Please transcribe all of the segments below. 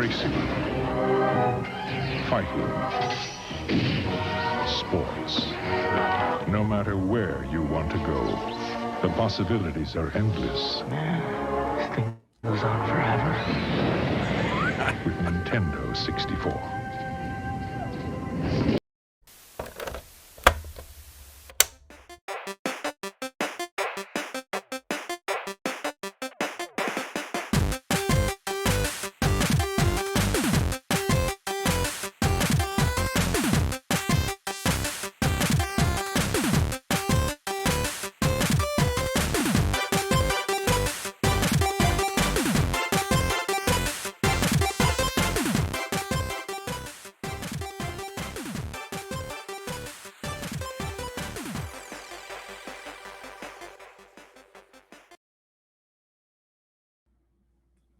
racing, fighting, sports. No matter where you want to go, the possibilities are endless. Man, this thing goes on forever. With Nintendo 64.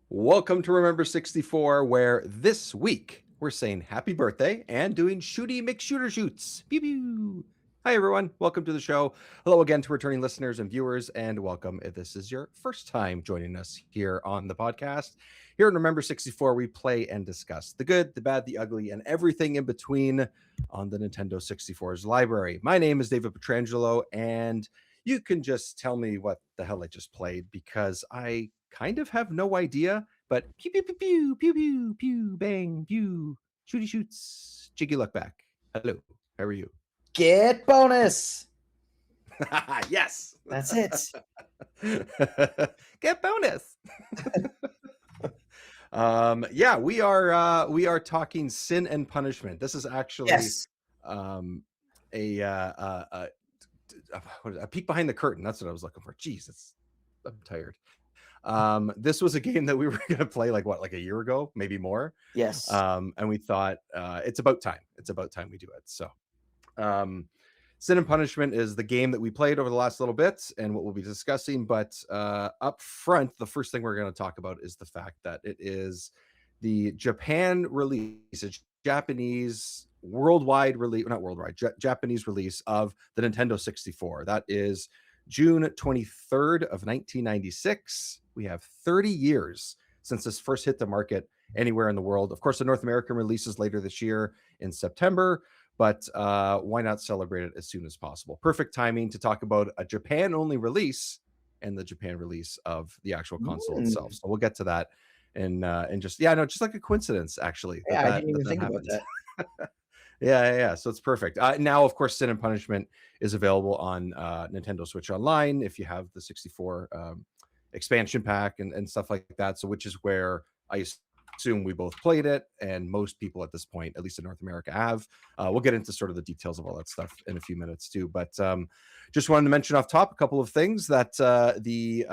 Welcome to Remember 64, where this week we're saying happy birthday and doing shooty McShooter shoots. Pew pew. Hi everyone, welcome to the show. Hello again to returning listeners and viewers, and welcome if this is your first time joining us here on the podcast. Here in Remember 64, we play and discuss the good, the bad, the ugly, and everything in between on the Nintendo 64's library. My name is David Petrangelo, and you can just tell me what the hell I just played because I kind of have no idea, but pew pew pew pew pew pew pew bang pew shooty shoots. Jiggy Luck back. Hello, how are you? Get bonus. Yes, That's it. Get bonus. Yeah, we are talking Sin and Punishment. This is actually Yes. a peek behind the curtain. That's what I was looking for. Jeez, I'm tired. This was a game that we were going to play like a year ago, maybe more. Yes. And we thought it's about time. It's about time we do it. So, Sin and Punishment is the game that we played over the last little bit and what we'll be discussing. But up front, the first thing we're going to talk about is the fact that it is the Japan release, it's Japanese worldwide release, not worldwide, Japanese release of the Nintendo 64. That is June 23rd of 1996. We have 30 years since this first hit the market anywhere in the world. Of course, the North American releases later this year in September, but why not celebrate it as soon as possible? Perfect timing to talk about a Japan-only release and the Japan release of the actual console itself. So we'll get to that. And just just like a coincidence, actually. Yeah, I didn't even think about that. Yeah. So it's perfect. Now, of course, Sin and Punishment is available on Nintendo Switch Online if you have the 64 expansion pack and stuff like that. So which is where I assume we both played it, and most people at this point, at least in North America, have. We'll get into sort of the details of all that stuff in a few minutes too. But just wanted to mention off top a couple of things that the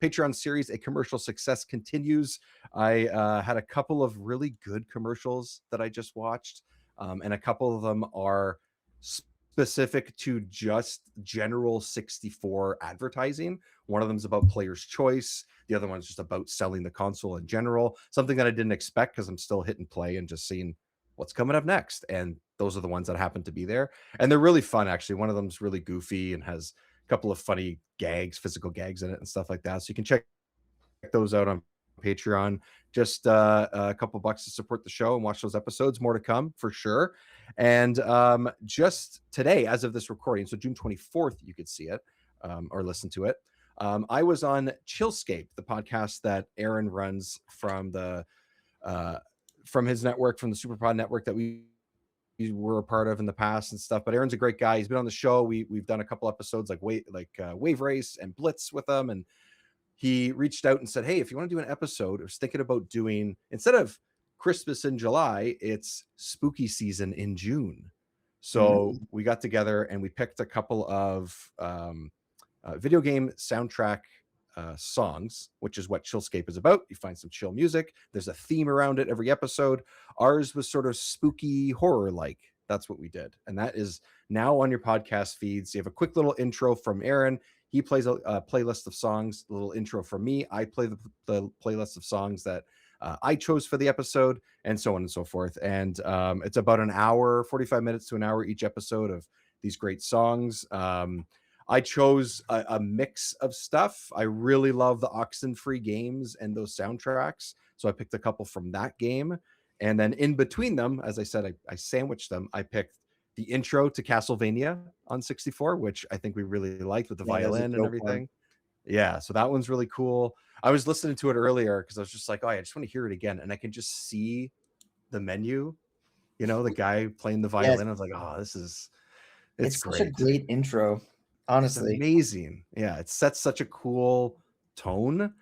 Patreon series, A Commercial Success, continues. I had a couple of really good commercials that I just watched. And a couple of them are specific to just general 64 advertising. One of them is about player's choice. The other one's just about selling the console in general. Something that I didn't expect because I'm still hitting play and just seeing what's coming up next. And those are the ones that happen to be there. And they're really fun, actually. One of them's really goofy and has a couple of funny gags, physical gags in it and stuff like that. So you can check those out on Patreon. Just a couple bucks to support the show and watch those episodes. More to come for sure. And just today, as of this recording, so June 24th, you could see it or listen to it. I was on Chillscape, the podcast that Aaron runs from his network, from the SuperPod network that we were a part of in the past and stuff. But Aaron's a great guy. He's been on the show. We've done a couple episodes like Wave Race and Blitz with him, and he reached out and said, hey, if you want to do an episode, I was thinking about doing, instead of Christmas in July, it's spooky season in June. So we got together and we picked a couple of video game soundtrack songs, which is what Chillscape is about. You find some chill music. There's a theme around it every episode. Ours was sort of spooky horror-like. That's what we did. And that is now on your podcast feeds. You have a quick little intro from Aaron. He plays a playlist of songs, a little intro from me. I play the playlist of songs that I chose for the episode, and so on and so forth. And it's about an hour, 45 minutes to an hour each episode of these great songs. I chose a mix of stuff. I really love the Oxenfree games and those soundtracks. So I picked a couple from that game. And then in between them, as I said, I sandwiched them. I picked the intro to Castlevania on 64, which I think we really liked with the violin and everything. Yeah, so that one's really cool. I was listening to it earlier because I was just like, oh, I just want to hear it again. And I can just see the menu, the guy playing the violin. Yes. I was like, oh, It's great. such a great intro, honestly. It's amazing. Yeah, it sets such a cool tone.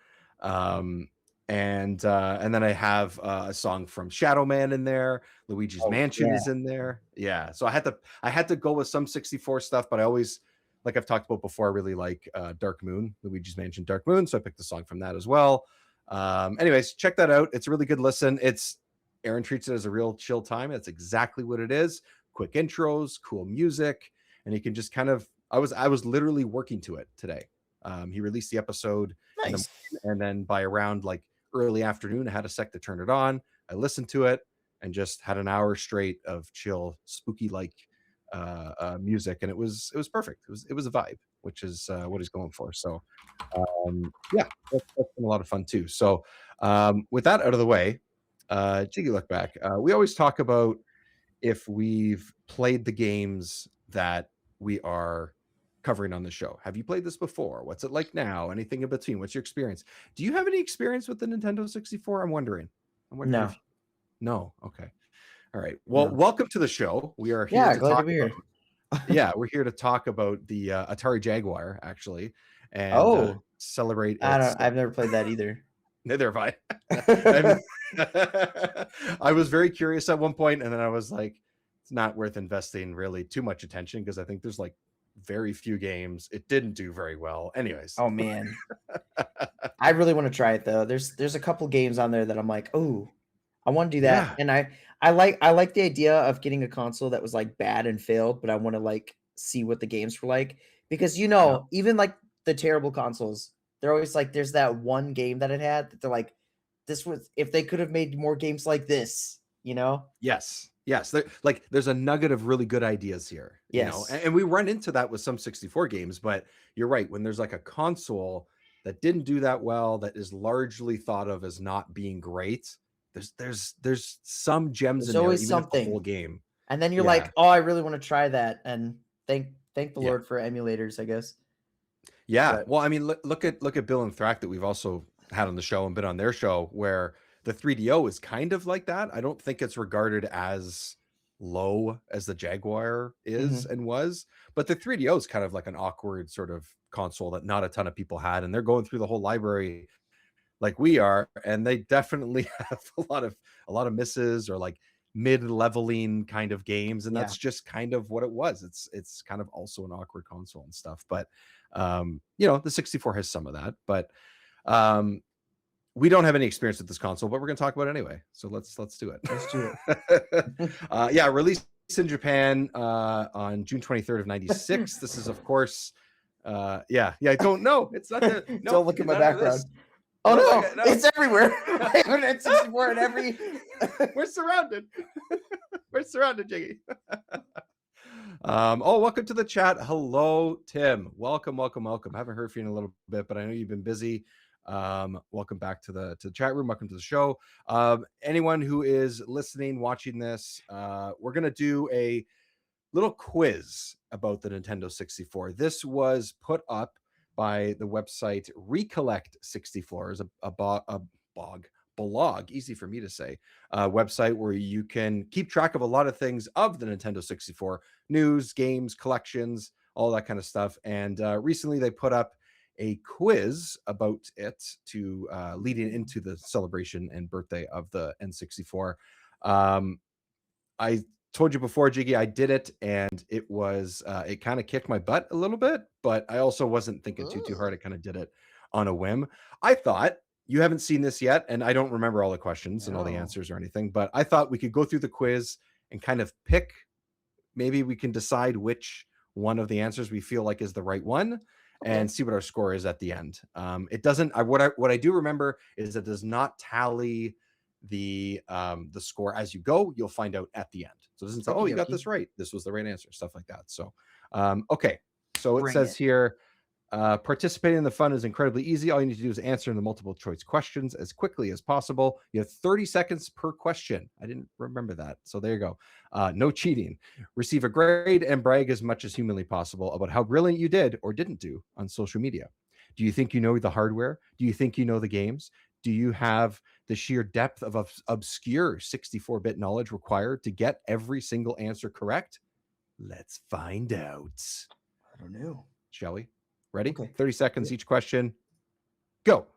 And then I have a song from Shadow Man in there. Luigi's Mansion is in there. Yeah, so I had to go with some 64 stuff, but I always, like I've talked about before, I really like Dark Moon, Luigi's Mansion, Dark Moon. So I picked the song from that as well. Anyways, check that out. It's a really good listen. Aaron treats it as a real chill time. That's exactly what it is. Quick intros, cool music, and you can just kind of. I was literally working to it today. He released the episode, Nice. and then by around like early afternoon, I had a sec to turn it on. I listened to it and just had an hour straight of chill, spooky like music, and it was perfect. It was a vibe, which is what he's going for. So yeah, that's been a lot of fun too. So with that out of the way, Jiggy, look back. We always talk about if we've played the games that we are covering on the show. Have you played this before? What's it like now? Anything in between? What's your experience? Do you have any experience with the Nintendo 64? I'm wondering. No. If no. Okay. All right. Well, welcome to the show. We are here. Yeah, glad to be here. Yeah, we're here to talk about the Atari Jaguar, actually, and celebrate. I've never played that either. Neither have I. I was very curious at one point, and then I was like, it's not worth investing really too much attention because I think there's like very few games. It didn't do very well. Anyways. Oh man. I really want to try it though. There's a couple games on there that I'm like, oh, I want to do that. Yeah. And I like the idea of getting a console that was like bad and failed, but I want to like see what the games were like. Because even like the terrible consoles, they're always like there's that one game that it had that they're like, this was if they could have made more games like this, Yes. There's a nugget of really good ideas here. Yes. And we run into that with some 64 games, but you're right. When there's like a console that didn't do that well, that is largely thought of as not being great, there's some gems there's in always there, even something. the whole game. And then you're like, oh, I really want to try that. And thank the Lord for emulators, I guess. Yeah. But, well, I mean, look at Bill and Thrack that we've also had on the show and been on their show, where the 3DO is kind of like that. I don't think it's regarded as low as the Jaguar is and was, but the 3DO is kind of like an awkward sort of console that not a ton of people had, and they're going through the whole library like we are, and they definitely have a lot of misses or like mid-leveling kind of games, and that's just kind of what it was. It's kind of also an awkward console and stuff, but the 64 has some of that, but we don't have any experience with this console, but we're going to talk about it anyway. So let's do it. Let's do it. Released in Japan on June 23rd of 96. This is, of course, I don't know. It's not the, no, don't look at my background. Oh no, it's everywhere. I have an N64 in every. We're surrounded. We're surrounded, Jiggy. Welcome to the chat. Hello, Tim. Welcome. I haven't heard from you in a little bit, but I know you've been busy. Welcome back to the chat room. Welcome to the show. Anyone who is listening, watching this, we're gonna do a little quiz about the Nintendo 64. This was put up by the website Recollect 64, is a blog, easy for me to say, website where you can keep track of a lot of things of the Nintendo 64, news, games, collections, all that kind of stuff. And recently they put up a quiz about it to leading into the celebration and birthday of the N64. I told you before, Jiggy, I did it, and it was it kind of kicked my butt a little bit, but I also wasn't thinking too hard. I kind of did it on a whim. I thought, you haven't seen this yet, and I don't remember all the questions and all the answers or anything, but I thought we could go through the quiz and kind of pick. Maybe we can decide which one of the answers we feel like is the right one, and see what our score is at the end. It doesn't. What I do remember is it does not tally the score as you go. You'll find out at the end. So it doesn't say, you got this right, this was the right answer, stuff like that. So okay, so it says here, Participating in the fun is incredibly easy. All you need to do is answer the multiple choice questions as quickly as possible. You have 30 seconds per question. I didn't remember that. So there you go. No cheating. Receive a grade and brag as much as humanly possible about how brilliant you did or didn't do on social media. Do you think you know the hardware? Do you think you know the games? Do you have the sheer depth of obscure 64-bit knowledge required to get every single answer correct? Let's find out. I don't know. Shall we? Ready? Okay. 30 seconds each question. Go.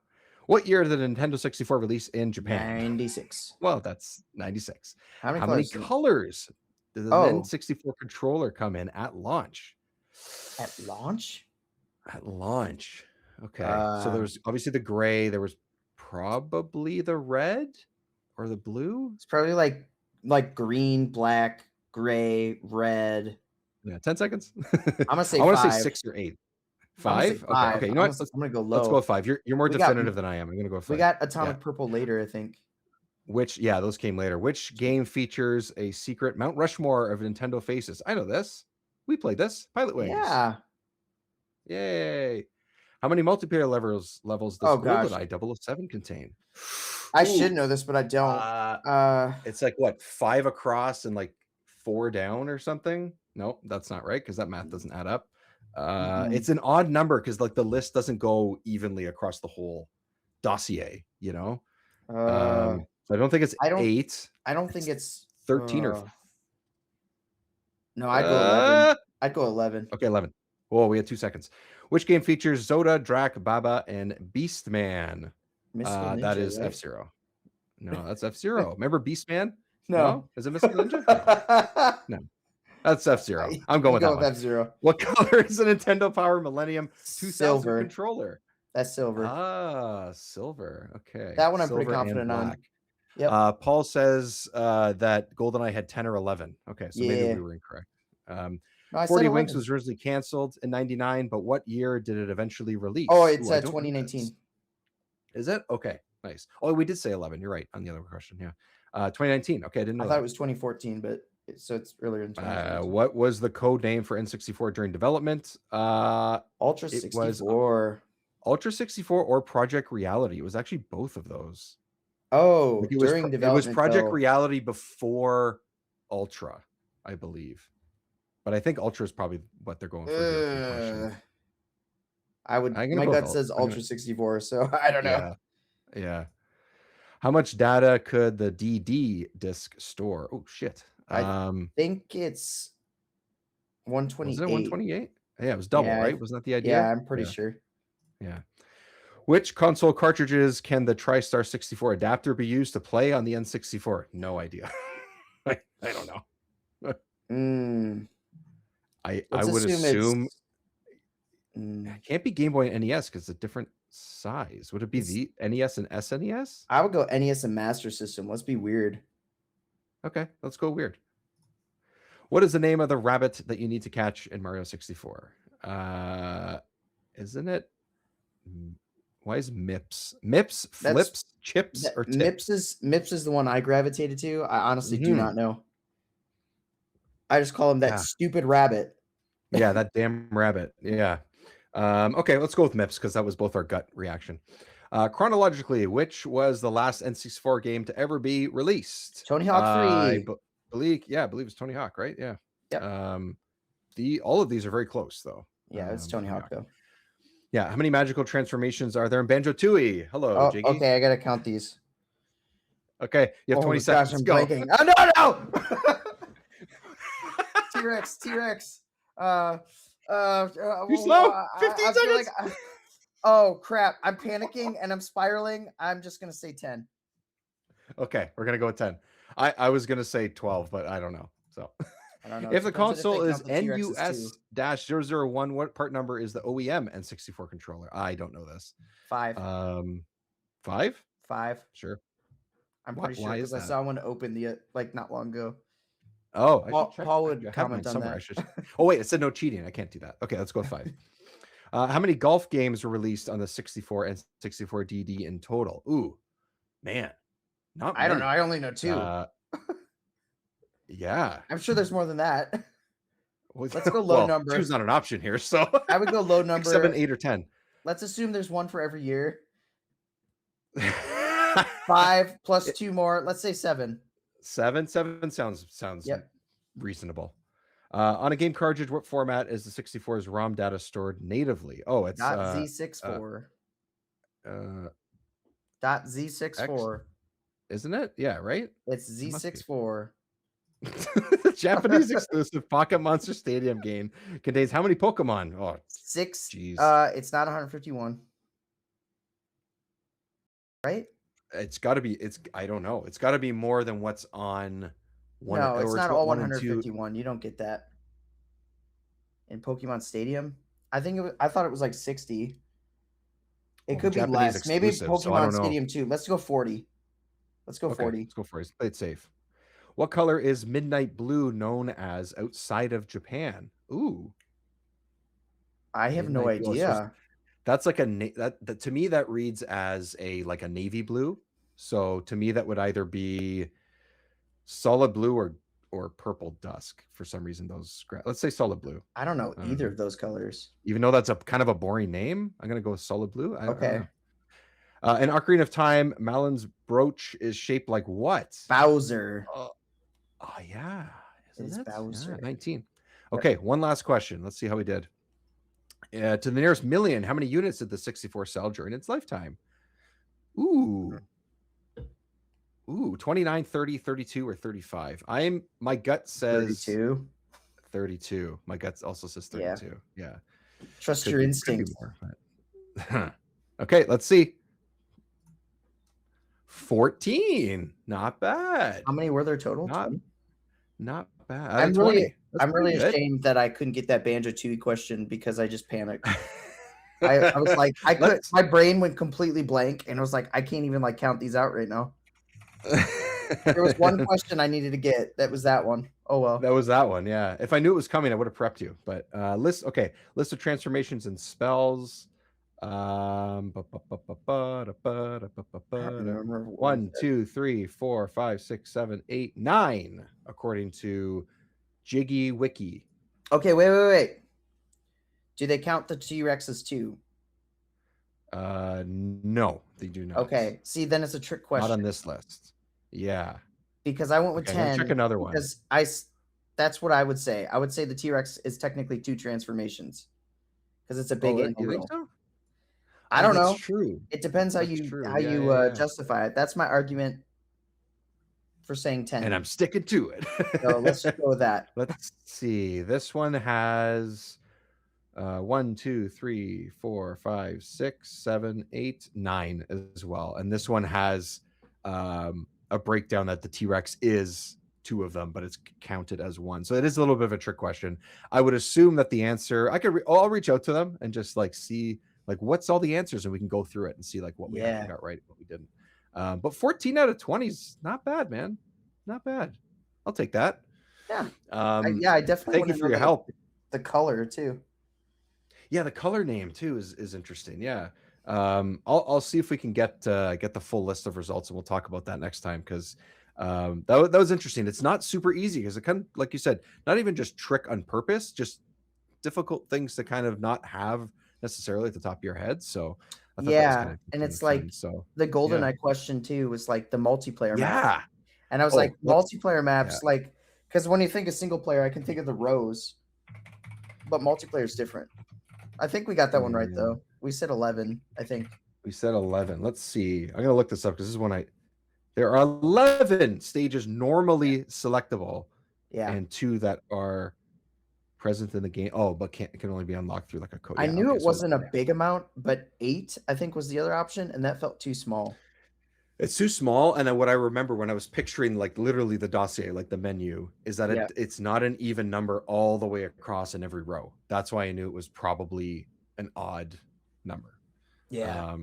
What year did the Nintendo 64 release in Japan? 96. Well, that's 96. How many How colors? many colors did the N64 controller come in at launch? At launch? At launch. Okay. So there was obviously the gray. There was probably the red or the blue. It's probably like green, black, gray, red. Yeah, 10 seconds. I'm gonna say I want to say 5. 6 or 8. I'm gonna say 5? five. Okay. You know what? I'm gonna go low. Let's go with 5. You're more We got- definitive than I am. I'm gonna go with 5. We got Atomic Purple later, I think. Which, yeah, those came later. Which game features a secret Mount Rushmore of Nintendo faces? I know this. We played this. Pilot Wings. Yeah. Yay. How many multiplayer levels does GoldenEye 007 contain? I should know this, but I don't. It's like what, 5 across and like 4 down or something? No, that's not right because that math doesn't add up. It's an odd number because like the list doesn't go evenly across the whole dossier, you know? So I don't think it's 8. I don't think it's 13 or no, I'd go 11. I'd go 11. Okay, 11. Oh, we had 2 seconds. Which game features Zoda, Drac, Baba, and Beastman? That is right? F-Zero. No, that's F-Zero. Remember Beastman? No. Is it Mr. Ninja? No. That's F-Zero. I'm going with that one. F-Zero. What color is the Nintendo Power Millennium 2000 Silver. controller? That's silver. Silver. Okay. That one I'm Silver pretty confident on. Yep. Paul says that GoldenEye had 10 or 11. Okay, so maybe we were incorrect. 40 Winks was originally canceled in 99, but what year did it eventually release? Oh, it's 2019. Is it? Okay, nice. Oh, we did say 11. You're right on the other question. Yeah. 2019. Okay, I didn't know. I thought it was 2014, but so it's earlier in 2019. What was the code name for N64 during development? Ultra 64. Ultra 64 or Project Reality. It was actually both of those. Oh, during development. It was Project Reality before Ultra, I believe. But I think Ultra is probably what they're going for. My gut says Ultra 64, so I don't know. Yeah. How much data could the DD disk store? Oh shit. I think it's 128. Was it 128? Yeah, it was double, right? Wasn't that the idea? Yeah, I'm pretty sure. Yeah. Which console cartridges can the TriStar 64 adapter be used to play on the N64? No idea. I don't know. I would assume it can't be Game Boy and NES because it's a different size. Would it be the NES and SNES? I would go NES and Master System. Let's be weird. Okay, let's go weird. What is the name of the rabbit that you need to catch in Mario 64? Isn't it? Why is Mips? Mips, Flips, Chips, or Tips? Mips is the one I gravitated to. I honestly do not know. I just call him that stupid rabbit. Yeah, that damn rabbit. Yeah. Okay, let's go with Mips because that was both our gut reaction. Chronologically, which was the last N64 game to ever be released? Tony Hawk 3. I believe it's Tony Hawk, right? Yeah. Yep. All of these are very close, though. Yeah, it's Tony Hawk, though. Yeah. How many magical transformations are there in Banjo-Tooie? Hello, Jiggy. Okay, I gotta count these. Okay, you have 20 seconds. I'm go. blanking. Oh no! T-Rex. Too slow. 15 seconds. Oh crap! I'm panicking and I'm spiraling. I'm just gonna say 10. Okay, we're gonna go with 10. I was gonna say 12, but I don't know. So I don't know. If the console is NUS-001, what part number is the OEM N64 controller? I don't know this. 5. 5? 5. Sure. I'm pretty sure because I saw one open not long ago. Oh, Paul would comment on that. Oh wait, it said no cheating. I can't do that. Okay, let's go with 5. How many golf games were released on the 64 and 64 DD in total? Ooh, man, not many. I don't know. I only know 2. Yeah, I'm sure there's more than that. Let's go low number. 2's not an option here, so I would go low number. 6, 7, 8, or 10. Let's assume there's one for every year. 5 plus 2 more. Let's say 7. 7 sounds Yep. reasonable. On a game cartridge, what format is the 64's ROM data stored natively? Oh, it's .z64. .z64. Isn't it? Yeah, right? It's Z64. Japanese exclusive Pocket Monster Stadium game contains how many Pokemon? Oh, 6. jeez. It's not 151. Right? It's got to be. I don't know. It's got to be more than what's on one. No, it's not what, all 1 and 2. 151. You don't get that in Pokemon Stadium. I thought it was like 60. It could be Japanese less. Maybe exclusive, so I Pokemon don't know. Stadium 2. Let's go 40. Let's go 40. Let's go for it. Play it safe. What color is Midnight Blue known as outside of Japan? Ooh, I have no Midnight Blue. idea. That's like that to me that reads as a navy blue. So to me that would either be solid blue or purple dusk. For some reason let's say solid blue. I don't know either of those colors. Even though that's a kind of a boring name, I'm gonna go with solid blue. Okay. In Ocarina of Time, Malon's brooch is shaped like what? Bowser. Oh yeah, It's Bowser. Yeah, 19. Okay, one last question. Let's see how we did. To the nearest million, how many units did the 64 sell during its lifetime? Ooh, 29, 30, 32, or 35. My gut says 32. 32. My gut also says 32. Yeah. Trust your instinct. Okay, let's see. 14. Not bad. How many were there total? Not bad. I'm really ashamed that I couldn't get that Banjo-Tooie question because I just panicked. I was like, my brain went completely blank, and I was like, I can't even count these out right now. There was one question I needed to get. That was that one. Oh well. That was that one. Yeah. If I knew it was coming, I would have prepped you. But list of transformations and spells. 1, 2, 3, 4, 5, 6, 7, 8, 9, according to Jiggy Wiki. Okay, wait. Do they count the T-Rexes too? No, they do not. Okay, see, then it's a trick question. Not on this list. Yeah. Because I went with 10. Check another one. Because that's what I would say. I would say the T-Rex is technically 2 transformations because it's a big animal. You think so? I don't know. That's true. It depends how you justify it. That's my argument for saying 10. And I'm sticking to it. So let's just go with that. Let's see. This one has 1, 2, 3, 4, 5, 6, 7, 8, 9 as well. And this one has a breakdown that the T-Rex is 2 of them, but it's counted as 1. So it is a little bit of a trick question. I would assume that the answer I'll reach out to them and just see what's all the answers, and we can go through it and see what we actually got right, what we didn't. But 14 out of 20 is not bad, man. Not bad. I'll take that. Yeah. I definitely thank you for your help. The color too. Yeah, the color name too is interesting. Yeah. I'll see if we can get the full list of results, and we'll talk about that next time, because that was interesting. It's not super easy because it kind of, like you said, not even just trick on purpose, just difficult things to kind of not have necessarily at the top of your head. So I thought that was kind of and it's fun. So the GoldenEye question too was the multiplayer map. And I was Oh, multiplayer maps, because when you think of single player, I can think of the rows, but multiplayer is different. I think we got that one right though. We said 11, I think. We said 11. Let's see. I'm gonna look this up because this is when there are 11 stages normally selectable, and 2 that are present in the game. Oh, but can only be unlocked through a code. I knew it wasn't a big amount, but 8 I think was the other option, and that felt too small. It's too small. And then what I remember when I was picturing literally the dossier, the menu, is that it's not an even number all the way across in every row. That's why I knew it was probably an odd number. Yeah.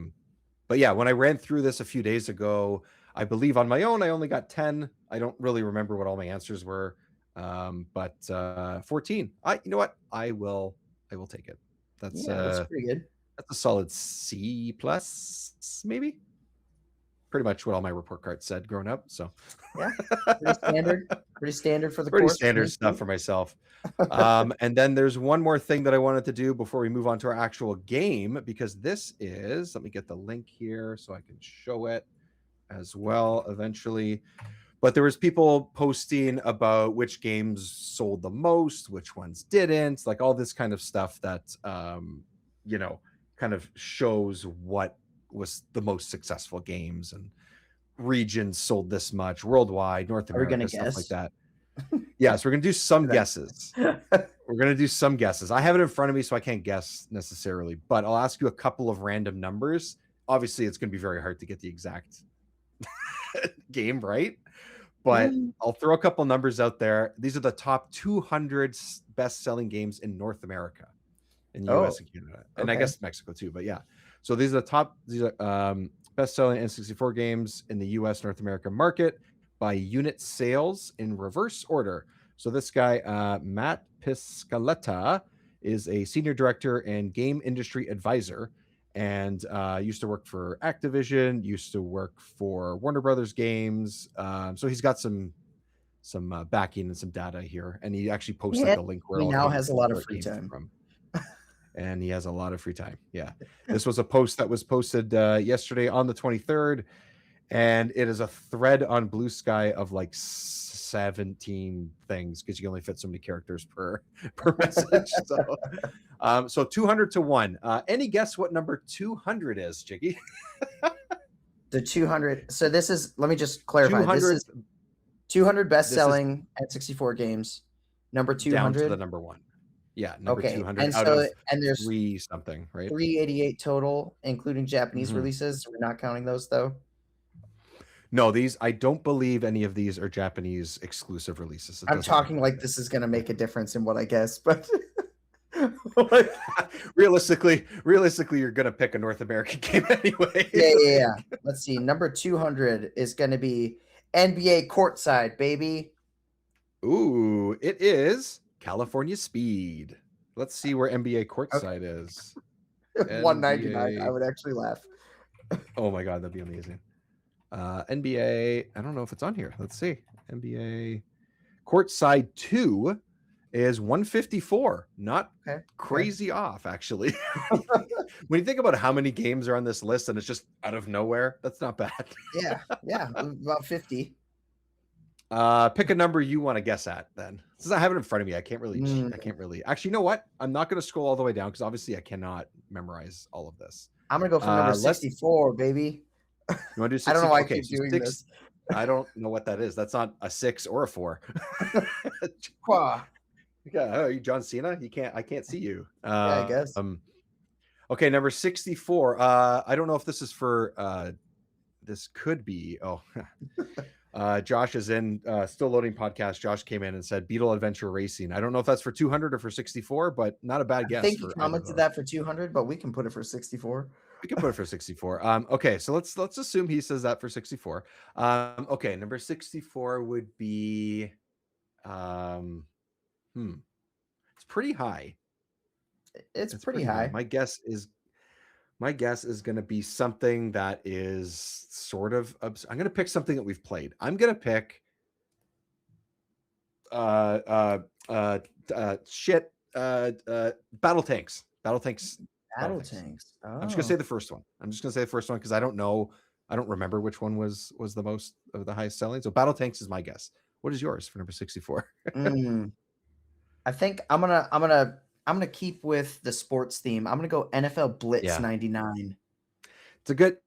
But yeah, when I ran through this a few days ago, I believe on my own I only got 10. I don't really remember what all my answers were. But 14. You know what? I will take it. That's pretty good. That's a solid C plus, maybe. pretty much what all my report cards said growing up. So Yeah, pretty standard for the pretty course. standard stuff for myself. And then there's one more thing that I wanted to do before we move on to our actual game, because this is, let me get the link here so I can show it as well eventually. But there was people posting about which games sold the most, which ones didn't, like all this kind of stuff that kind of shows what was the most successful games, and regions sold this much worldwide, North Are we gonna America, stuff like guess? that. Yeah, so we're gonna do some guesses. We're gonna do some guesses. I have it in front of me, so I can't guess necessarily, but I'll ask you a couple of random numbers. Obviously, it's gonna be very hard to get the exact game right, but I'll throw a couple numbers out there. These are the top 200 best-selling games in North America, in the US and Canada, and I guess Mexico too. But yeah, so these are best-selling N64 games in the US North America market by unit sales in reverse order. So this guy, Matt Piscaletta, is a senior director and game industry advisor, and used to work for Activision, used to work for Warner Brothers Games. So he's got some backing and some data here, and he actually posted the link where he all now games, has a lot of where free games are time. from. And he has a lot of free time. Yeah, this was a post that was posted yesterday on the 23rd, and it is a thread on Blue Sky of like 17 things, because you can only fit so many characters per message. So 200 to 1. Any guess what number 200 is, Jiggy? The 200. So this is, let me just clarify. This is 200 best-selling N64 games. Number 200 down to the number 1. Yeah, number 200 and out so, of and there's 3 something, right? 388 total, including Japanese releases. We're not counting those though. No, these, I don't believe any of these are Japanese exclusive releases. I'm talking like this is going to make a difference in what I guess, but realistically, you're going to pick a North American game anyway. Yeah. Let's see. Number 200 is going to be NBA Courtside, baby. Ooh, it is California Speed. Let's see where NBA Courtside is. 199. I would actually laugh. Oh my God, that'd be amazing. NBA, I don't know if it's on here. Let's see. NBA Courtside 2 is 154. Not crazy off, actually. When you think about how many games are on this list and it's just out of nowhere, that's not bad. Yeah, about 50. Pick a number you want to guess at then. Since I have it in front of me, I can't really actually, you know what? I'm not going to scroll all the way down because obviously I cannot memorize all of this. I'm going to go for number 64, baby. You want to do 64? I don't know why I keep doing this. I don't know what that is. That's not a 6 or a 4. Yeah, are you John Cena? I can't see you. Yeah, I guess. Okay, number 64. I don't know if this is for this could be. Josh is in still loading podcast. Josh came in and said Beetle Adventure Racing. I don't know if that's for 200 or for 64, but not a bad guess. I think he commented that for 200, but we can put it for 64. We can put it for 64. Okay, so let's assume he says that for 64. Okay, number 64 would be it's pretty high. It's pretty high. My guess is going to be something that is sort of I'm going to pick something that we've played. I'm going to pick Battle Tanks. Battle Tanks. I'm just going to say the first one. Because I don't remember which one was the most of the highest selling. So Battle Tanks is my guess. What is yours for number 64? I think I'm gonna keep with the sports theme. I'm gonna go NFL Blitz 99.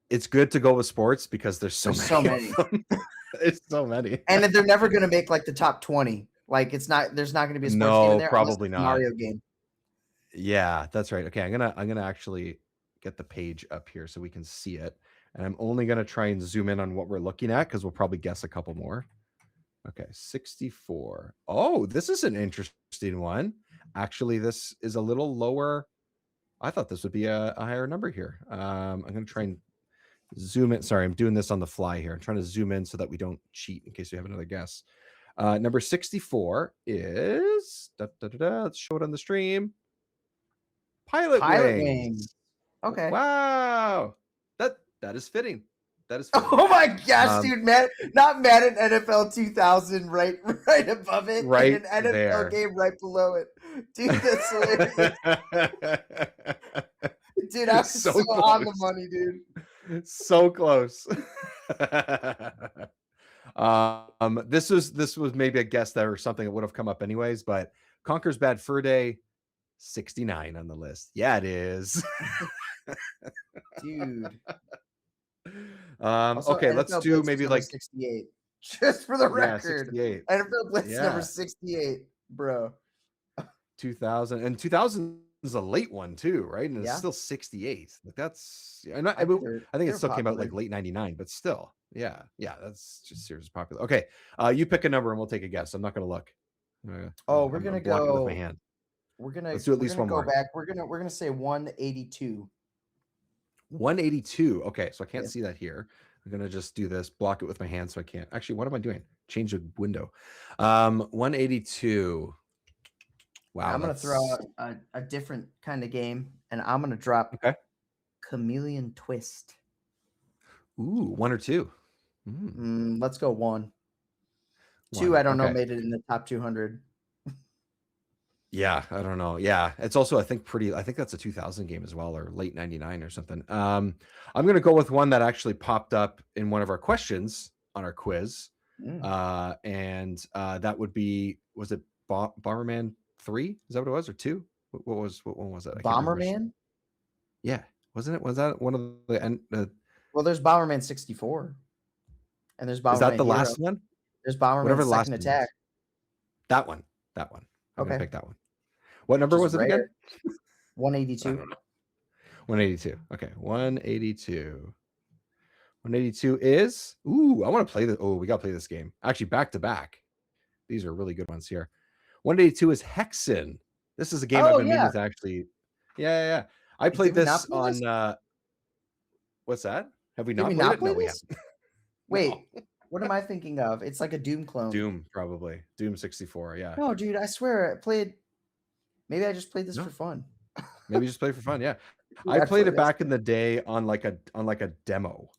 It's good to go with sports because there's so many. It's so many. And they're never gonna make like the top 20. Like there's not gonna be a sports game in there. Probably not. Mario game. Yeah, that's right. Okay, I'm gonna actually get the page up here so we can see it. And I'm only gonna try and zoom in on what we're looking at because we'll probably guess a couple more. Okay, 64. Oh, this is an interesting one. Actually, this is a little lower. I thought this would be a higher number here. I'm going to try and zoom in. Sorry, I'm doing this on the fly here. I'm trying to zoom in so that we don't cheat in case we have another guess. Number 64 is, let's show it on the stream. Pilot Wings. Okay. Wow. That is fitting. That is funny. Oh my gosh, dude, man! Not Madden NFL 2000, right above it, right and an NFL there. game right below it, dude. That's hilarious. Dude, I was so on the money, dude. So close. This was maybe a guess that or something that would have come up anyways, but Conker's Bad Fur Day, 69 on the list. Yeah, it is. Dude. Okay, NFL let's Blitz do maybe like 68. Just for the record. 68. NFL Blitz number 68, bro. 2000 and 2000 is a late one too, right? And it's still 68. Like that's I think it still came out like late 99, but still. Yeah, that's just seriously popular. Okay. You pick a number and we'll take a guess. I'm not gonna look. We're gonna go with my hand. Let's do at least one more. Back. We're gonna say 182. 182. Okay, so I can't see that here. I'm gonna just do this, block it with my hand so I can't. Actually, what am I doing? Change the window. 182. Wow. I'm gonna throw out a different kind of game, and I'm gonna drop Chameleon Twist. Ooh, 1 or 2. Let's go 1. 2, I don't know, made it in the top 200. Yeah, I don't know. Yeah, it's also I think that's a 2000 game as well, or late 99 or something. I'm gonna go with one that actually popped up in one of our questions on our quiz, and that would be, was it Bomberman 3? Is that what it was, or 2? What one was that? Bomberman? Yeah, wasn't it? Was that one of the? Well, there's Bomberman 64, and there's Bomberman. Is that the Hero. last one? There's Bomberman Second Attack. That one. I'm gonna pick that one. What number was it again? 182. 182. Okay, 182. 182 is. Ooh, I want to play this. Oh, we got to play this game. Actually, back to back. These are really good ones here. 182 is Hexen. This is a game I've been meaning to actually. Yeah. I played this on. What's that? Have we not played it? No, we haven't. Wait, what am I thinking of? It's like a Doom clone. Doom, probably. Doom 64. Yeah. No, dude, I swear I played. Maybe I just played this for fun. Maybe just play for fun. Yeah. I played it back in the day on like a demo.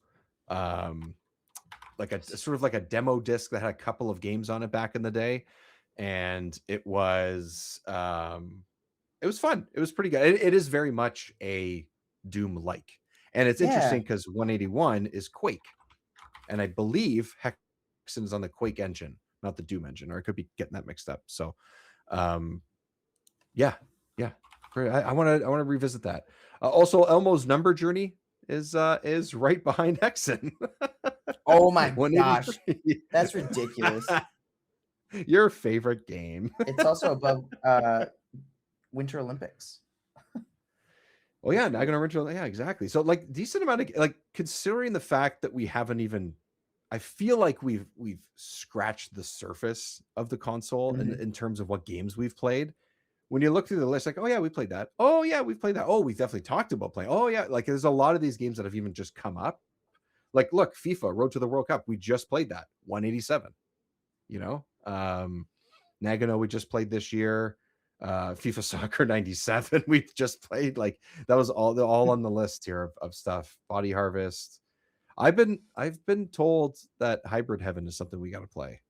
Like a sort of like a demo disc that had a couple of games on it back in the day. And it was fun. It was pretty good. It is very much a Doom like. And it's interesting because 181 is Quake. And I believe Hexen is on the Quake engine, not the Doom engine, or I could be getting that mixed up. So yeah. Great. I want to revisit that. Also, Elmo's Number Journey is right behind Hexen. Oh my gosh, that's ridiculous. Your favorite game. It's also above Winter Olympics. Oh yeah, Nagano Winter. Yeah, exactly. So like decent amount of like, considering the fact that we haven't even, I feel like we've scratched the surface of the console in terms of what games we've played. When you look through the list, like, oh yeah, we played that. Oh yeah, we've played that. Oh, we've definitely talked about playing. Oh yeah, like there's a lot of these games that have even just come up. Like, look, FIFA Road to the World Cup. We just played that. 187. You know, Nagano we just played this year. FIFA Soccer 97. We've just played. Like that was all on the list here of stuff. Body Harvest. I've been told that Hybrid Heaven is something we got to play.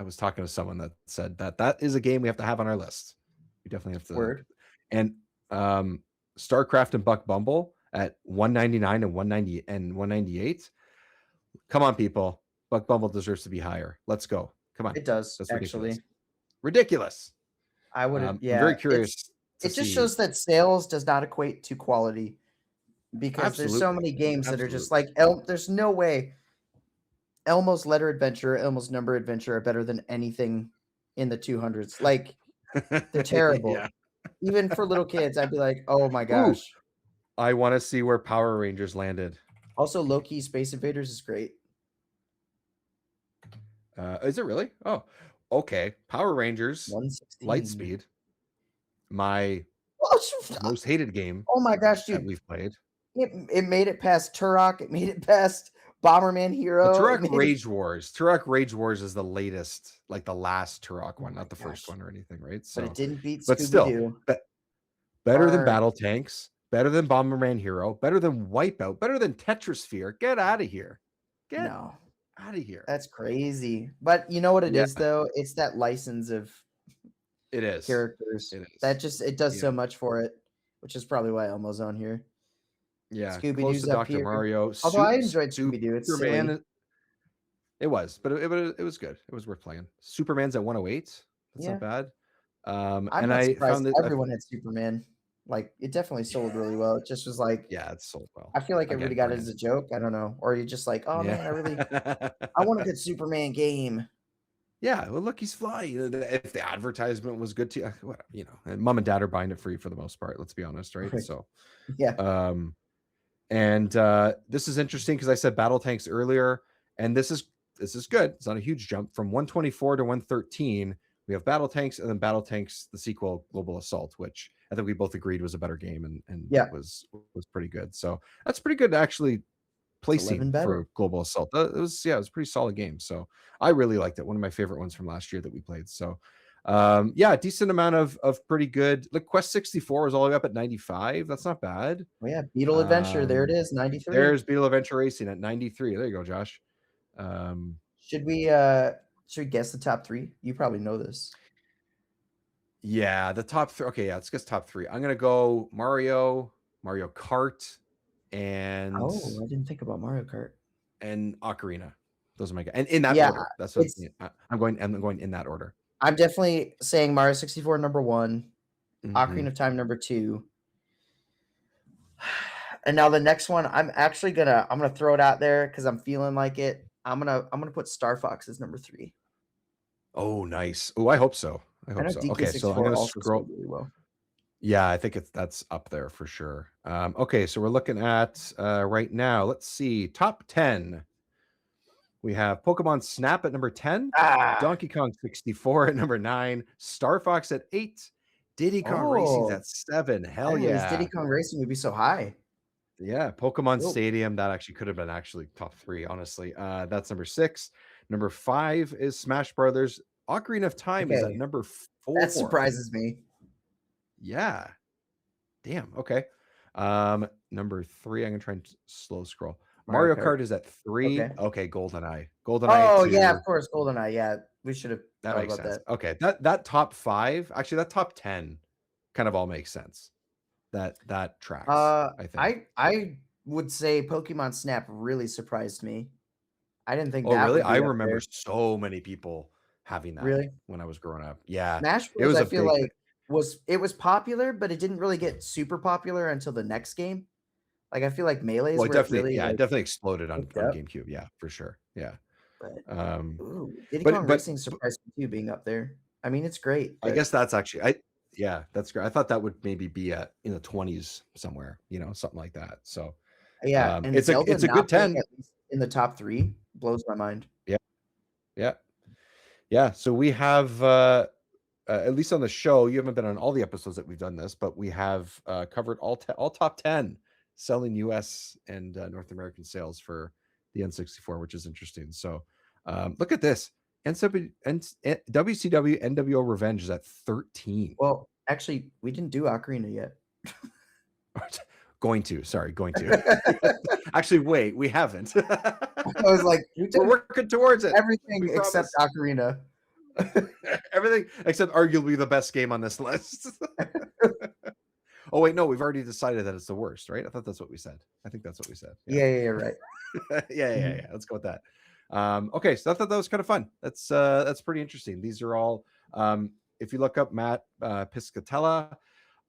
I was talking to someone that said that is a game we have to have on our list. We definitely have to. Word. And StarCraft and Buck Bumble at 199 and 190 and 198. Come on, people. Buck Bumble deserves to be higher. Let's go. Come on. It does. That's actually ridiculous. I would. I'm very curious. It just shows that sales does not equate to quality, because there's so many games that are just like there's no way Elmo's Letter Adventure, Elmo's Number Adventure are better than anything in the 200s. Like they're terrible. Yeah. Even for little kids, I'd be like, oh my gosh. Ooh, I want to see where Power Rangers landed. Also, Loki Space Invaders is great. Is it really? Oh, okay. Power Rangers Lightspeed. My most hated game. Oh my gosh, dude. That we've played. It made it past Turok. It made it past Bomberman Hero. Turok Rage Wars. Turok Rage Wars is the latest, like the last Turok one, not the first one or anything, right? So, but it didn't beat Scooby-Doo. But still, better than Battle Tanks, better than Bomberman Hero, better than Wipeout, better than Tetrisphere. Get out of here. Get No, out of here. that's crazy. But you know what it Yeah. is though? It's that license of It is. characters. It is. That just it does Yeah. so much for it, which is probably why Elmo's on here. Yeah. Scooby Close Doo's to up Dr. here. Mario. Although I enjoyed Scooby Doo, it's silly. Superman. It was, but it was good. It was worth playing. Superman's at 108. That's Yeah. not bad. I'm and not I surprised found that everyone had Superman. Like it definitely sold really well. It just was like, yeah, it sold well. I feel like everybody got it brand. as a joke. I don't know, or you just like, oh man, I want a good Superman game. Yeah, well, look, he's flying. If the advertisement was good to you, you know, and mom and dad are buying it for you for the most part. Let's be honest, right? Right. So, Yeah. and this is interesting because I said battle tanks earlier, and this is good. It's not a huge jump from 124 to 113. We have battle tanks, and then battle tanks, the sequel, Global Assault, which I think we both agreed was a better game and Yeah. was pretty good. So that's pretty good actually. Placing for Global Assault. It was a pretty solid game. So I really liked it. One of my favorite ones from last year that we played. So yeah, decent amount of pretty good. Like Quest 64 is all the way up at 95. That's not bad. Well, yeah, Beetle Adventure. There it is, 93. There's Beetle Adventure Racing at 93. There you go, Josh. Should we guess the top 3? You probably know this. Yeah, the top 3. Okay, yeah, let's guess top 3. I'm gonna go Mario Kart, and I didn't think about Mario Kart and Ocarina. Those are my guys. And in that order. That's what I'm going in that order. I'm definitely saying Mario 64 number 1, Ocarina of Time number 2. And now the next one, I'm gonna throw it out there because I'm feeling like it. I'm gonna put Star Fox as number 3. Oh, nice. Oh, I hope so. Okay, so I'm gonna scroll really well. Yeah, I think that's up there for sure. Okay, so we're looking at right now. Let's see, top 10. We have Pokemon Snap at number 10, Donkey Kong 64 at number 9, Star Fox at 8, Diddy Kong Racing's at 7. Hell yeah! Diddy Kong Racing would be so high. Yeah, Pokemon Stadium, that actually could have been top 3. Honestly, that's number 6. Number 5 is Smash Brothers. Ocarina of Time is at number 4. That surprises me. Yeah. Damn. Okay. Number 3. I'm gonna try and slow scroll. Mario Kart is at 3. Okay. GoldenEye. Oh, yeah, of course, GoldenEye. Yeah, we should have that thought makes about sense. that. Okay. That top 5, actually, that top 10 kind of all makes sense. That tracks. I think. I would say Pokemon Snap really surprised me. I didn't think. Oh, that really? would be I up remember there. so many people having that. Really? When I was growing up. Yeah. Smash Bros. I feel like was popular, but it didn't really get super popular until the next game. Like I feel like Melee's Well, it definitely, really, it definitely exploded on GameCube. Yeah, for sure. Yeah. But Diddy Kong Racing surprised me too, being up there. I mean, it's great. I guess that's actually that's great. I thought that would maybe be in the 20s somewhere, something like that. So yeah, and it's a good 10 at least in the top 3 blows my mind. Yeah. So we have at least on the show, you haven't been on all the episodes that we've done this, but we have covered all top 10 selling US and North American sales for the N64, which is interesting. So look at this. WCW NWO Revenge is at 13. Well, actually, we didn't do Ocarina yet. Going to. Actually, wait, we haven't. I was like, we're working towards it. Everything except Ocarina. Everything except arguably the best game on this list. Oh wait, no, we've already decided that it's the worst, right? I thought that's what we said. I think that's what we said. Yeah, right. yeah. Let's go with that. Okay, so I thought that was kind of fun. That's pretty interesting. These are all if you look up Matt Piscatella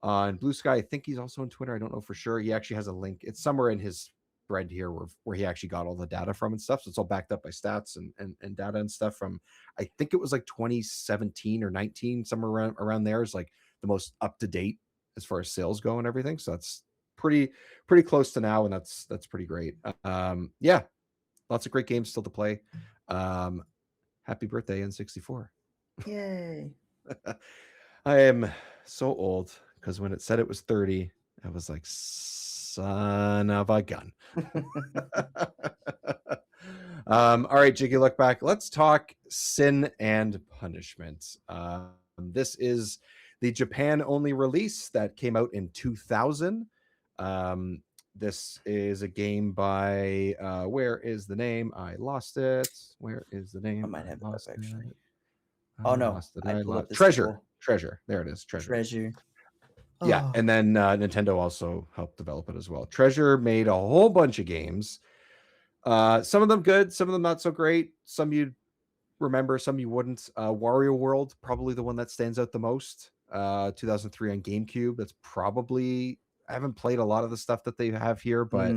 on Blue Sky, I think he's also on Twitter. I don't know for sure. He actually has a link. It's somewhere in his thread here where he actually got all the data from and stuff. So it's all backed up by stats and data and stuff from, I think it was like 2017 or 19, somewhere around there is like the most up to date as far as sales go and everything. So that's pretty close to now, and that's pretty great. Yeah, lots of great games still to play. Happy birthday, N64. Yay. I am so old because when it said it was 30, I was like, son of a gun. All right, Jiggy, look back. Let's talk Sin and Punishment. This is the Japan only release that came out in 2000. This is a game by where is the name? I lost it. Where is the name? I might have it up lost actually. it. Oh I no, lost it. I I pulled up lost the Treasure. sequel. Treasure. There it is. Treasure. Treasure. Yeah, Oh. and then Nintendo also helped develop it as well. Treasure made a whole bunch of games. Some of them good, some of them not so great. Some you'd remember, some you wouldn't. Wario World, probably the one that stands out the most. 2003 on GameCube. That's probably, I haven't played a lot of the stuff that they have here, but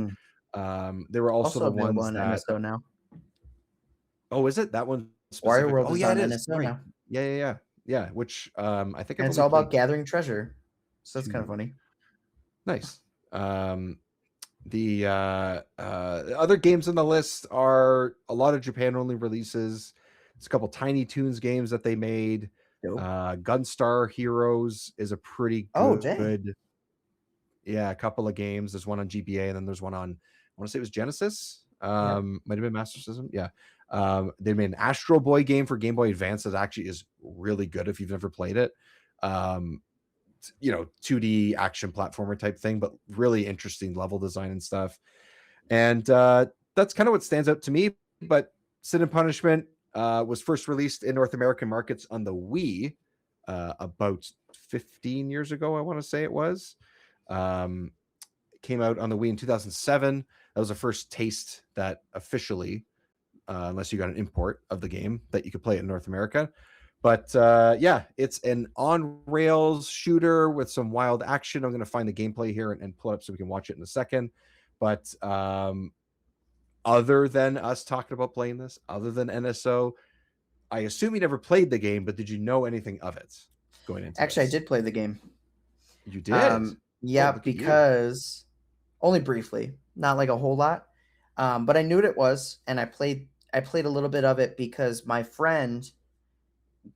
they were also Also the available ones on that. NSO now. Oh, is it that one Wario specific? World Oh is yeah, on it is. NSO Right. now. Yeah. Which I think And I've it's only all played about gathering treasure. So that's kind of two. funny. Nice. The other games on the list are a lot of Japan only releases. It's a couple Tiny Toons games that they made. Dope. Gunstar Heroes is a pretty Oh, good, dang. yeah, a couple of games. There's one on GBA, and then there's one on, I want to say it was Genesis. Yeah. Might have been Master System. Yeah. They made an Astro Boy game for Game Boy Advance that actually is really good if you've never played it. 2D action platformer type thing, but really interesting level design and stuff. And that's kind of what stands out to me. But Sin and Punishment was first released in North American markets on the Wii about 15 years ago, I want to say it was. It came out on the Wii in 2007. That was the first taste that officially, unless you got an import of the game, that you could play it in North America. But yeah, it's an on-rails shooter with some wild action. I'm going to find the gameplay here and pull it up so we can watch it in a second. But other than us talking about playing this, other than NSO, I assume you never played the game, but did you know anything of it going into Actually, this? I did play the game. You did? Yeah, look at you. because only briefly, not like a whole lot. But I knew what it was, and I played a little bit of it because my friend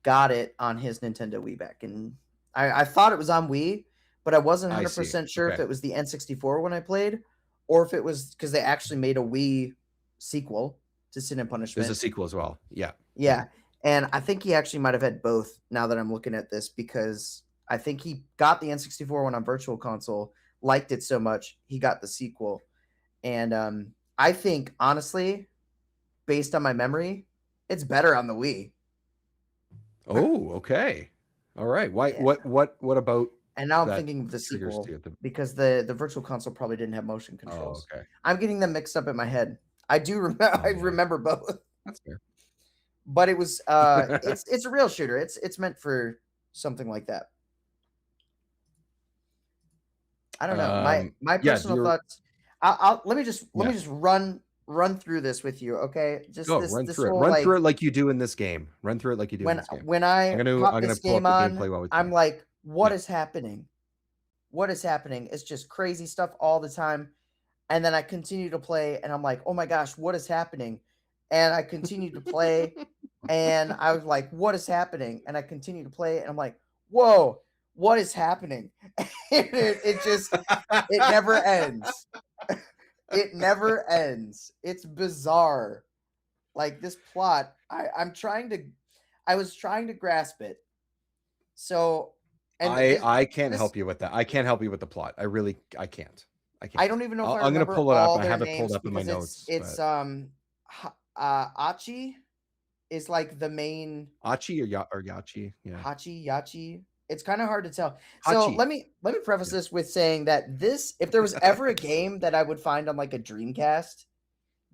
got it on his Nintendo Wii back, and I thought it was on Wii, but I wasn't I see. 100% sure if Okay. it was the N64 when I played, or if it was because they actually made a Wii sequel to Sin and Punishment. There's a sequel as well. Yeah. Yeah. And I think he actually might have had both now that I'm looking at this, because I think he got the N64 one on Virtual Console, liked it so much, he got the sequel. And I think, honestly, based on my memory, it's better on the Wii. Oh, okay. All right. Why? Yeah. What about? And now I'm that thinking of the triggers sequel to you? because the Virtual Console probably didn't have motion Oh, controls. okay. I'm getting them mixed up in my head. I do remember. I yeah. remember both. That's fair. But it was it's a real shooter. It's meant for something like that. I don't know. My personal thoughts. Let me just run through this with you, okay? Just Go this run this through it. whole, Run through it like you do in this game. Run through it like you do in this game. when I I'm pop gonna this pull up game the on, gameplay while we I'm talk. like, what Yeah. is happening? What is happening? It's just crazy stuff all the time. And then I continue to play, and I'm like, oh my gosh, what is happening? And I continue to play, and I was like, what is happening? And I continue to play, and I'm like, whoa, what is happening? it just, it never ends. It never ends. It's bizarre. Like this plot, I was trying to grasp it. So, and I can't help you with that. I can't help you with the plot. I can't. I don't even know if I I'm gonna remember pull it up. all I their have it pulled names up in my because notes. it's Achi is like the main Achi or Yachi? Yeah. Yachi. It's kind of hard to tell. So Hachi. let me preface this with saying that this, if there was ever a game that I would find on like a Dreamcast,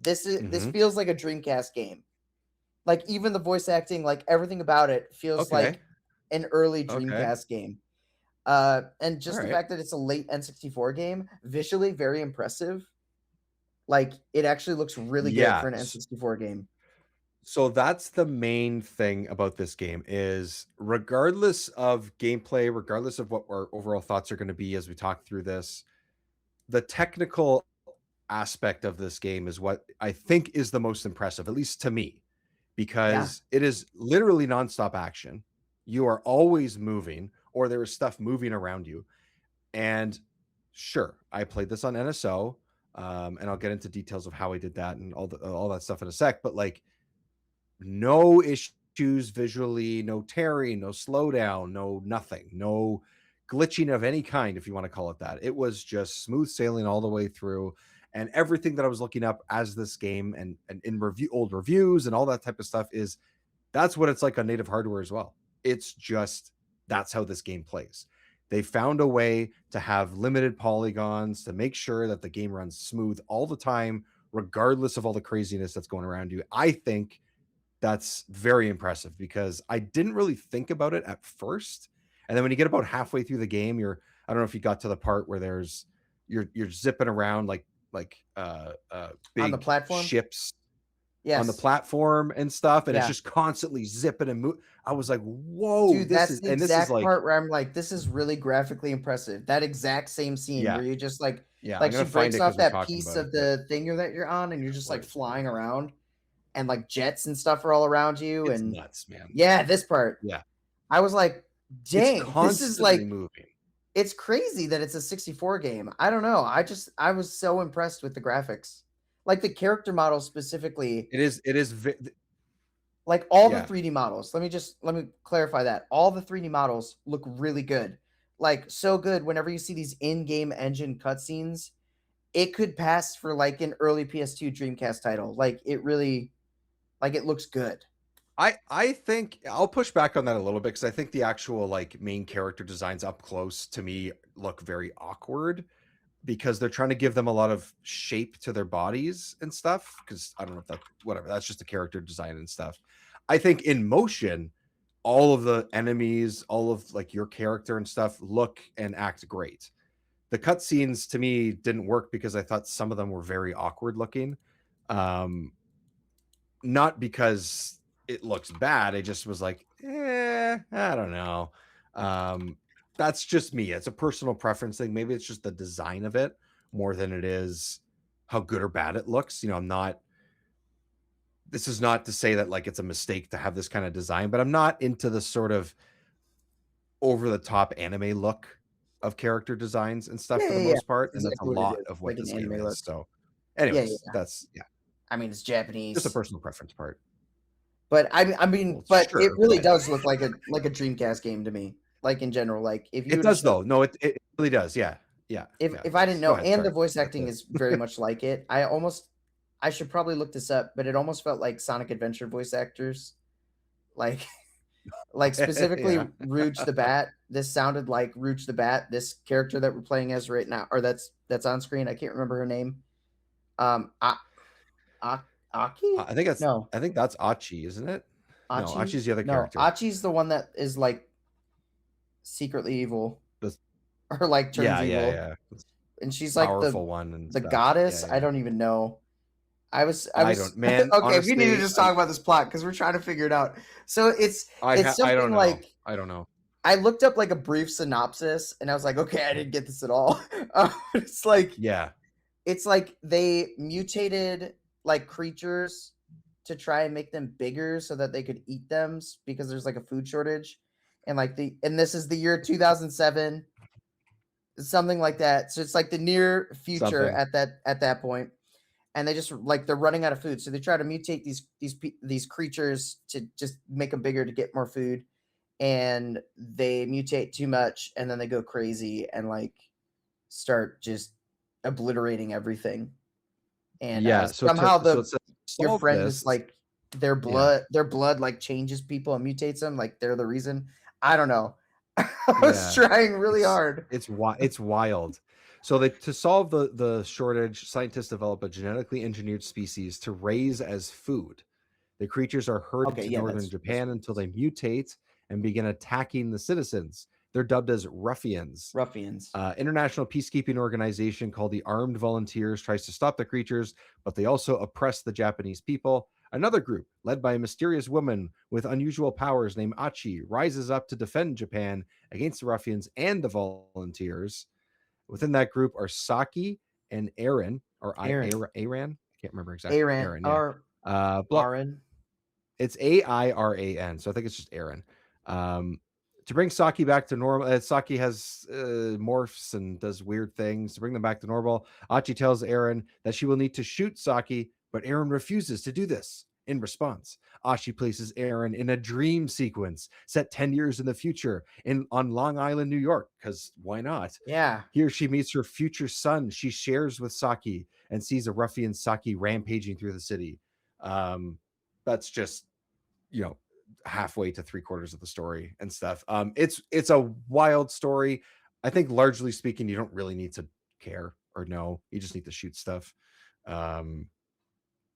this feels like a Dreamcast game. Like even the voice acting, like everything about it feels like an early Dreamcast game. And just the fact that it's a late N64 game, visually very impressive. Like it actually looks really good for an N64 game. So that's the main thing about this game is regardless of gameplay, regardless of what our overall thoughts are going to be as we talk through this, the technical aspect of this game is what I think is the most impressive, at least to me, because it is literally nonstop action. You are always moving, or there is stuff moving around you. And sure, I played this on NSO, and I'll get into details of how I did that and all that stuff in a sec. But like, no issues visually, no tearing, no slowdown, no nothing, no glitching of any kind, if you want to call it that. It was just smooth sailing all the way through. And everything that I was looking up as this game and in old reviews and all that type of stuff is that's what it's like on native hardware as well. It's just that's how this game plays. They found a way to have limited polygons to make sure that the game runs smooth all the time, regardless of all the craziness that's going around you. I think that's very impressive because I didn't really think about it at first. And then when you get about halfway through the game, I don't know if you got to the part where you're zipping around like big On the platform? ships Yes. on the platform and stuff, and it's Yeah. just constantly zipping and move. I was like, whoa, Dude, this that's is the and this exact is like part where I'm like, this is really graphically impressive. That exact same scene Yeah. where you just like yeah, like I'm she gonna find breaks it off 'cause we're that talking piece about of it, but the thing that you're on, and you're just like Right. flying around, and like jets and stuff are all around you, it's and nuts, man. yeah, this part. Yeah. I was like, It's dang, this constantly is like moving. it's crazy that it's a 64 game. I don't know. I was so impressed with the graphics. Like the character models specifically, It is like all the Yeah. 3D models. Let me clarify that. All the 3D models look really good. Like so good whenever you see these in-game engine cutscenes, it could pass for like an early PS2 Dreamcast title. Like it really like it looks good. I think I'll push back on that a little bit because I think the actual like main character designs up close to me look very awkward because they're trying to give them a lot of shape to their bodies and stuff. Because I don't know if that whatever, that's just the character design and stuff. I think in motion, all of the enemies, all of like your character and stuff look and act great. The cutscenes to me didn't work because I thought some of them were very awkward looking. Um, not because it looks bad. I just was like, I don't know. That's just me. It's a personal preference thing. Maybe it's just the design of it more than it is how good or bad it looks. I'm not, this is not to say that like it's a mistake to have this kind of design, but I'm not into the sort of over the top anime look of character designs and stuff Yeah, for the yeah, yeah. most part. That's And that's a exactly what it lot is. of what Like an this game anime look. is. So, Yeah, anyways, yeah. that's I mean, it's just a Japanese. personal preference part. But I mean, Well, but sure, it really but- does look like a Dreamcast game to me. Like in general, like if you It does though. No, it really does. Yeah. Yeah. if I didn't Go know, ahead, and sorry. the voice That's acting it. is very much like it. I should probably look this up, but it almost felt like Sonic Adventure voice actors, like like specifically Yeah. Rouge the Bat. This sounded like Rouge the Bat, this character that we're playing as right now, or that's on screen. I can't remember her name. Aki? I think No, that's Achi, isn't it? No, Achi. Achi's the other No, character. Achi's the one that is like secretly evil, The- or like turns yeah, evil, yeah. and she's like Powerful one and the stuff. goddess. Yeah, I don't even know. I was don't, man. okay, we need to honestly, just talk about this plot because we're trying to figure it out. So it's something I don't know. like I don't know. I looked up like a brief synopsis and I was like, okay, I didn't get this at all. It's like Yeah. they mutated like creatures to try and make them bigger so that they could eat them because there's like a food shortage, and this is the year 2007, something like that. So it's like the near future Something. at that point, and they just like they're running out of food, so they try to mutate these creatures to just make them bigger to get more food, and they mutate too much, and then they go crazy and like start just obliterating everything. And Yeah. somehow it says, your solve friend this. is like their blood like changes people and mutates them, like they're the reason. I don't know. I was Yeah. trying really hard. It's wild. So to solve the shortage, scientists develop a genetically engineered species to raise as food. The creatures are herded Okay, to yeah, northern that's Japan until they mutate and begin attacking the citizens. They're dubbed as ruffians. Ruffians. International peacekeeping organization called the Armed Volunteers tries to stop the creatures, but they also oppress the Japanese people. Another group, led by a mysterious woman with unusual powers named Achi, rises up to defend Japan against the ruffians and the volunteers. Within that group are Saki and Aaron, or Aaron. Aran. I can't remember exactly. Aaron, yeah. or Aaron. It's Airan, so I think it's just Aaron. To bring Saki back to normal, Saki has morphs and does weird things. To bring them back to normal, Achi tells Aaron that she will need to shoot Saki, but Aaron refuses to do this. In response, Ashi places Aaron in a dream sequence set 10 years in the future on Long Island, New York, because why not? Yeah. Here she meets her future son she shares with Saki and sees a ruffian Saki rampaging through the city. That's just, halfway to 3/4 of the story and stuff. It's a wild story. I think largely speaking, you don't really need to care or know. You just need to shoot stuff. Um,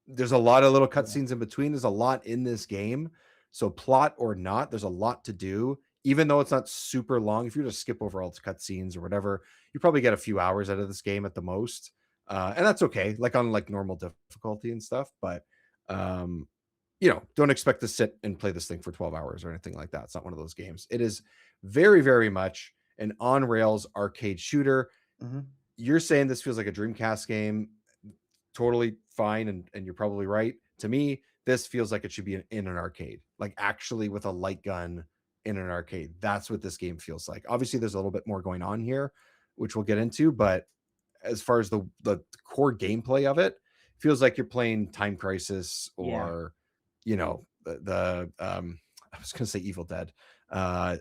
there's a lot of little Yeah. cutscenes in between. There's a lot in this game. So plot or not, there's a lot to do. Even though it's not super long, if you just skip over all the cutscenes or whatever, you probably get a few hours out of this game at the most. And that's okay, like on like normal difficulty and stuff. But don't expect to sit and play this thing for 12 hours or anything like that. It's not one of those games. It is very, very much an on rails arcade shooter. Mhm. You're saying this feels like a Dreamcast game. Totally fine. And you're probably right. To me, this feels like it should be in an arcade, like actually with a light gun in an arcade. That's what this game feels like. Obviously, there's a little bit more going on here, which we'll get into. But as far as the core gameplay of it, feels like you're playing Time Crisis or the I was gonna say Evil Dead, House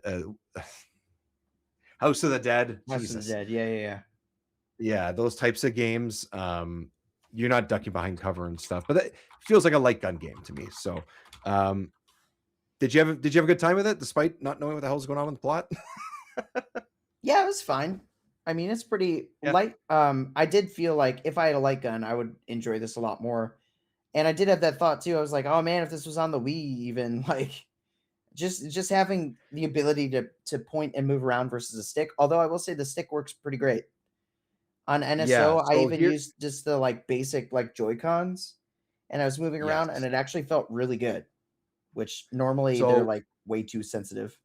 of the Dead. House of Jesus. the Dead. Yeah. Yeah, those types of games. You're not ducking behind cover and stuff, but it feels like a light gun game to me. So, did you have a good time with it despite not knowing what the hell's going on with the plot? Yeah, it was fine. I mean, it's pretty light. I did feel like if I had a light gun, I would enjoy this a lot more. And I did have that thought too. I was like, oh man, if this was on the Wii, even like just having the ability to point and move around versus a stick. Although I will say the stick works pretty great. On NSO, I so even used just the like basic like Joy-Cons and I was moving around and it actually felt really good, which normally they're like way too sensitive.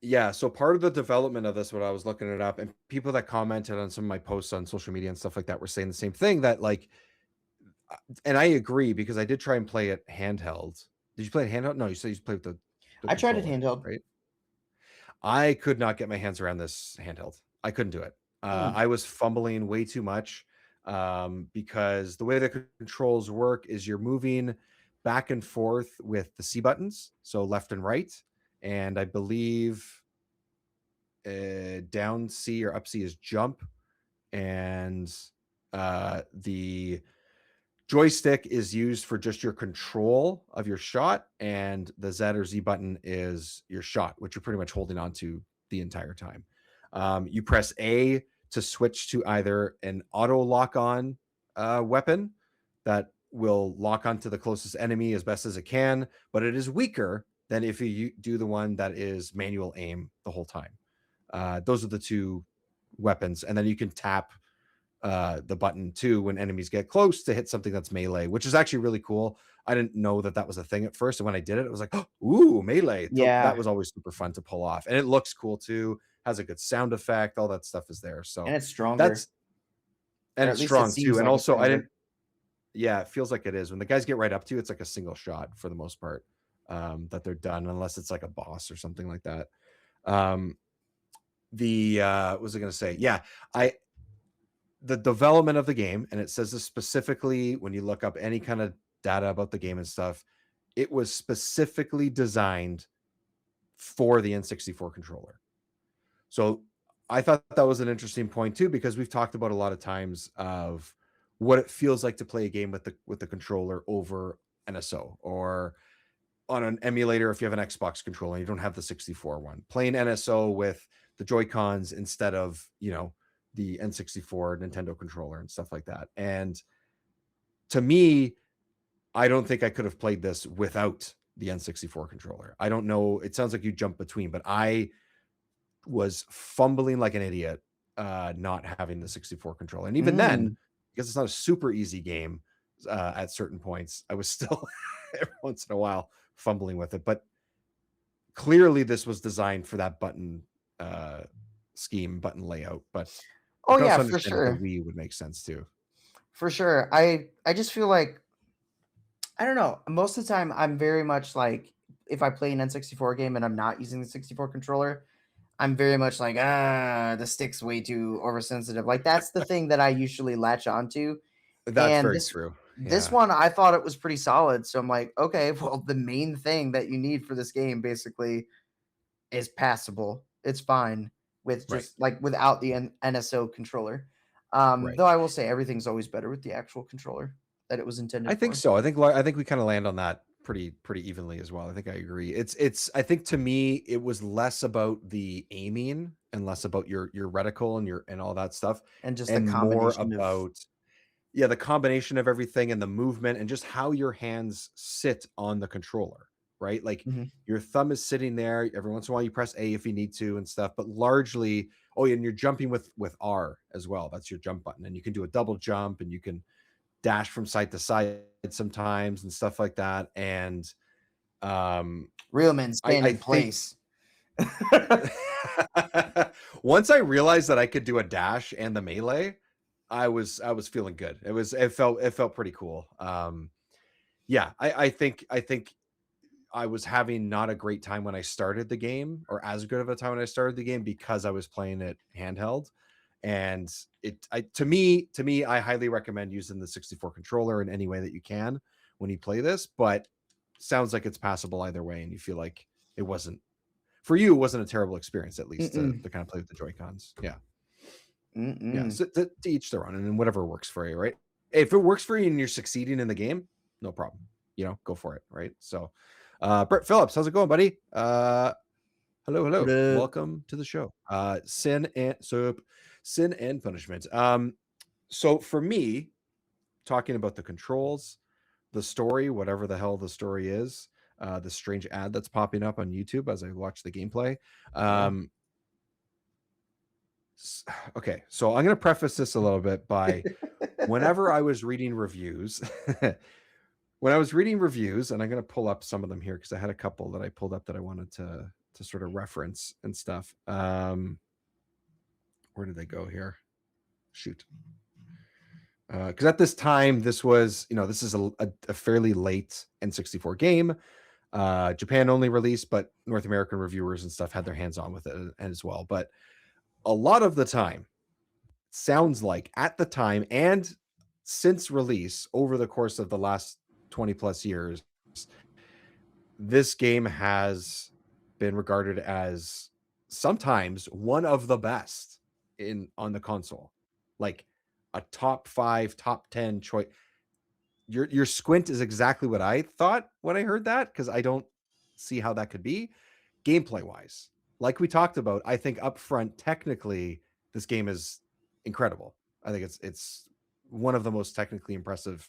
Yeah, so part of the development of this, when I was looking it up, and people that commented on some of my posts on social media and stuff like that were saying the same thing, that like, and I agree, because I did try and play it handheld. Did you play it handheld? No, you said you played with the I tried it controller, handheld. right? I could not get my hands around this handheld. I couldn't do it. I was fumbling way too much, because the way the controls work is you're moving back and forth with the C buttons, so left and right, and I believe down C or up C is jump, and the joystick is used for just your control of your shot, and the Z or Z button is your shot, which you're pretty much holding on to the entire time. You press A to switch to either an auto lock on weapon that will lock onto the closest enemy as best as it can, but it is weaker than if you do the one that is manual aim the whole time. Those are the two weapons, and then you can tap the button too when enemies get close to hit something that's melee, which is actually really cool. I didn't know that was a thing at first, and when I did it, it was like, oh, ooh, melee. Yeah, that was always super fun to pull off, and it looks cool too. Has a good sound effect. All that stuff is there. So and it's stronger. It's strong too. And also, Yeah, it feels like it is. When the guys get right up to you, it's like a single shot for the most part, that they're done, unless it's like a boss or something like that. What was I going to say? Yeah, the development of the game, and it says this specifically when you look up any kind of data about the game and stuff, it was specifically designed for the N64 controller. So I thought that was an interesting point too, because we've talked about a lot of times of what it feels like to play a game with the controller over NSO, or on an emulator if you have an Xbox controller and you don't have the 64 one. Playing NSO with the Joy-Cons instead of, the N64 Nintendo controller and stuff like that. And to me, I don't think I could have played this without the N64 controller. I don't know. It sounds like you jump between, but I was fumbling like an idiot, not having the 64 controller. And even then, because it's not a super easy game, at certain points, I was still every once in a while fumbling with it. But clearly this was designed for that button scheme, button layout. But for sure, the Wii would make sense too. For sure. I just feel like, I don't know, most of the time I'm very much like, if I play an N64 game and I'm not using the 64 controller, I'm very much like, the stick's way too oversensitive. Like, that's the thing that I usually latch onto. That's very true. This Yeah. one, I thought it was pretty solid. So I'm like, okay, well, the main thing that you need for this game basically is passable. It's fine with Right. just like without the NSO controller. Right. Though I will say everything's always better with the actual controller that it was intended I think for. so. I think we kind of land on that pretty evenly as well. I think I agree. It's I think to me it was less about the aiming and less about your reticle and your and all that stuff, And just the and more combination of about yeah, the combination of everything and the movement and just how your hands sit on the controller, right? Like Mhm. your thumb is sitting there. Every once in a while you press A if you need to and stuff, but largely, oh, and you're jumping with R as well. That's your jump button. And you can do a double jump and you can dash from side to side sometimes and stuff like that. And um real men stand I in think place. once I realized that I could do a dash and the melee, I was feeling good. It felt pretty cool. Yeah, I think I was having not a great time when I started the game, or as good of a time when I started the game because I was playing it handheld. And to me, I highly recommend using the 64 controller in any way that you can when you play this, but sounds like it's passable either way, and you feel like it wasn't for you, it wasn't a terrible experience, at least to, Mm-mm. to kind of play with the Joy Cons. Yeah. Yeah. Mm-mm. So to each their own, and then whatever works for you, right? If it works for you and you're succeeding in the game, no problem. Go for it, right? So, Brett Phillips, how's it going, buddy? Hello, What hello, up? welcome to the show. Sin and punishment. So for me, talking about the controls, the story, whatever the hell the story is, the strange ad that's popping up on YouTube as I watch the gameplay. Yeah. Um, okay, so I'm going to preface this a little bit by whenever I was reading reviews, when I was reading reviews, and I'm going to pull up some of them here because I had a couple that I pulled up that I wanted to sort of reference and stuff. Where did they go here? Shoot. Because at this time, this is a fairly late N64 game. Japan only released, but North American reviewers and stuff had their hands on with it as well. But a lot of the time, sounds like at the time and since release over the course of the last 20 plus years, this game has been regarded as sometimes one of the best in on the console, like a top 5 top 10 choice. Your squint is exactly what I thought when I heard that, because I don't see how that could be gameplay wise. Like we talked about, I think up front, technically, this game is incredible. I think it's one of the most technically impressive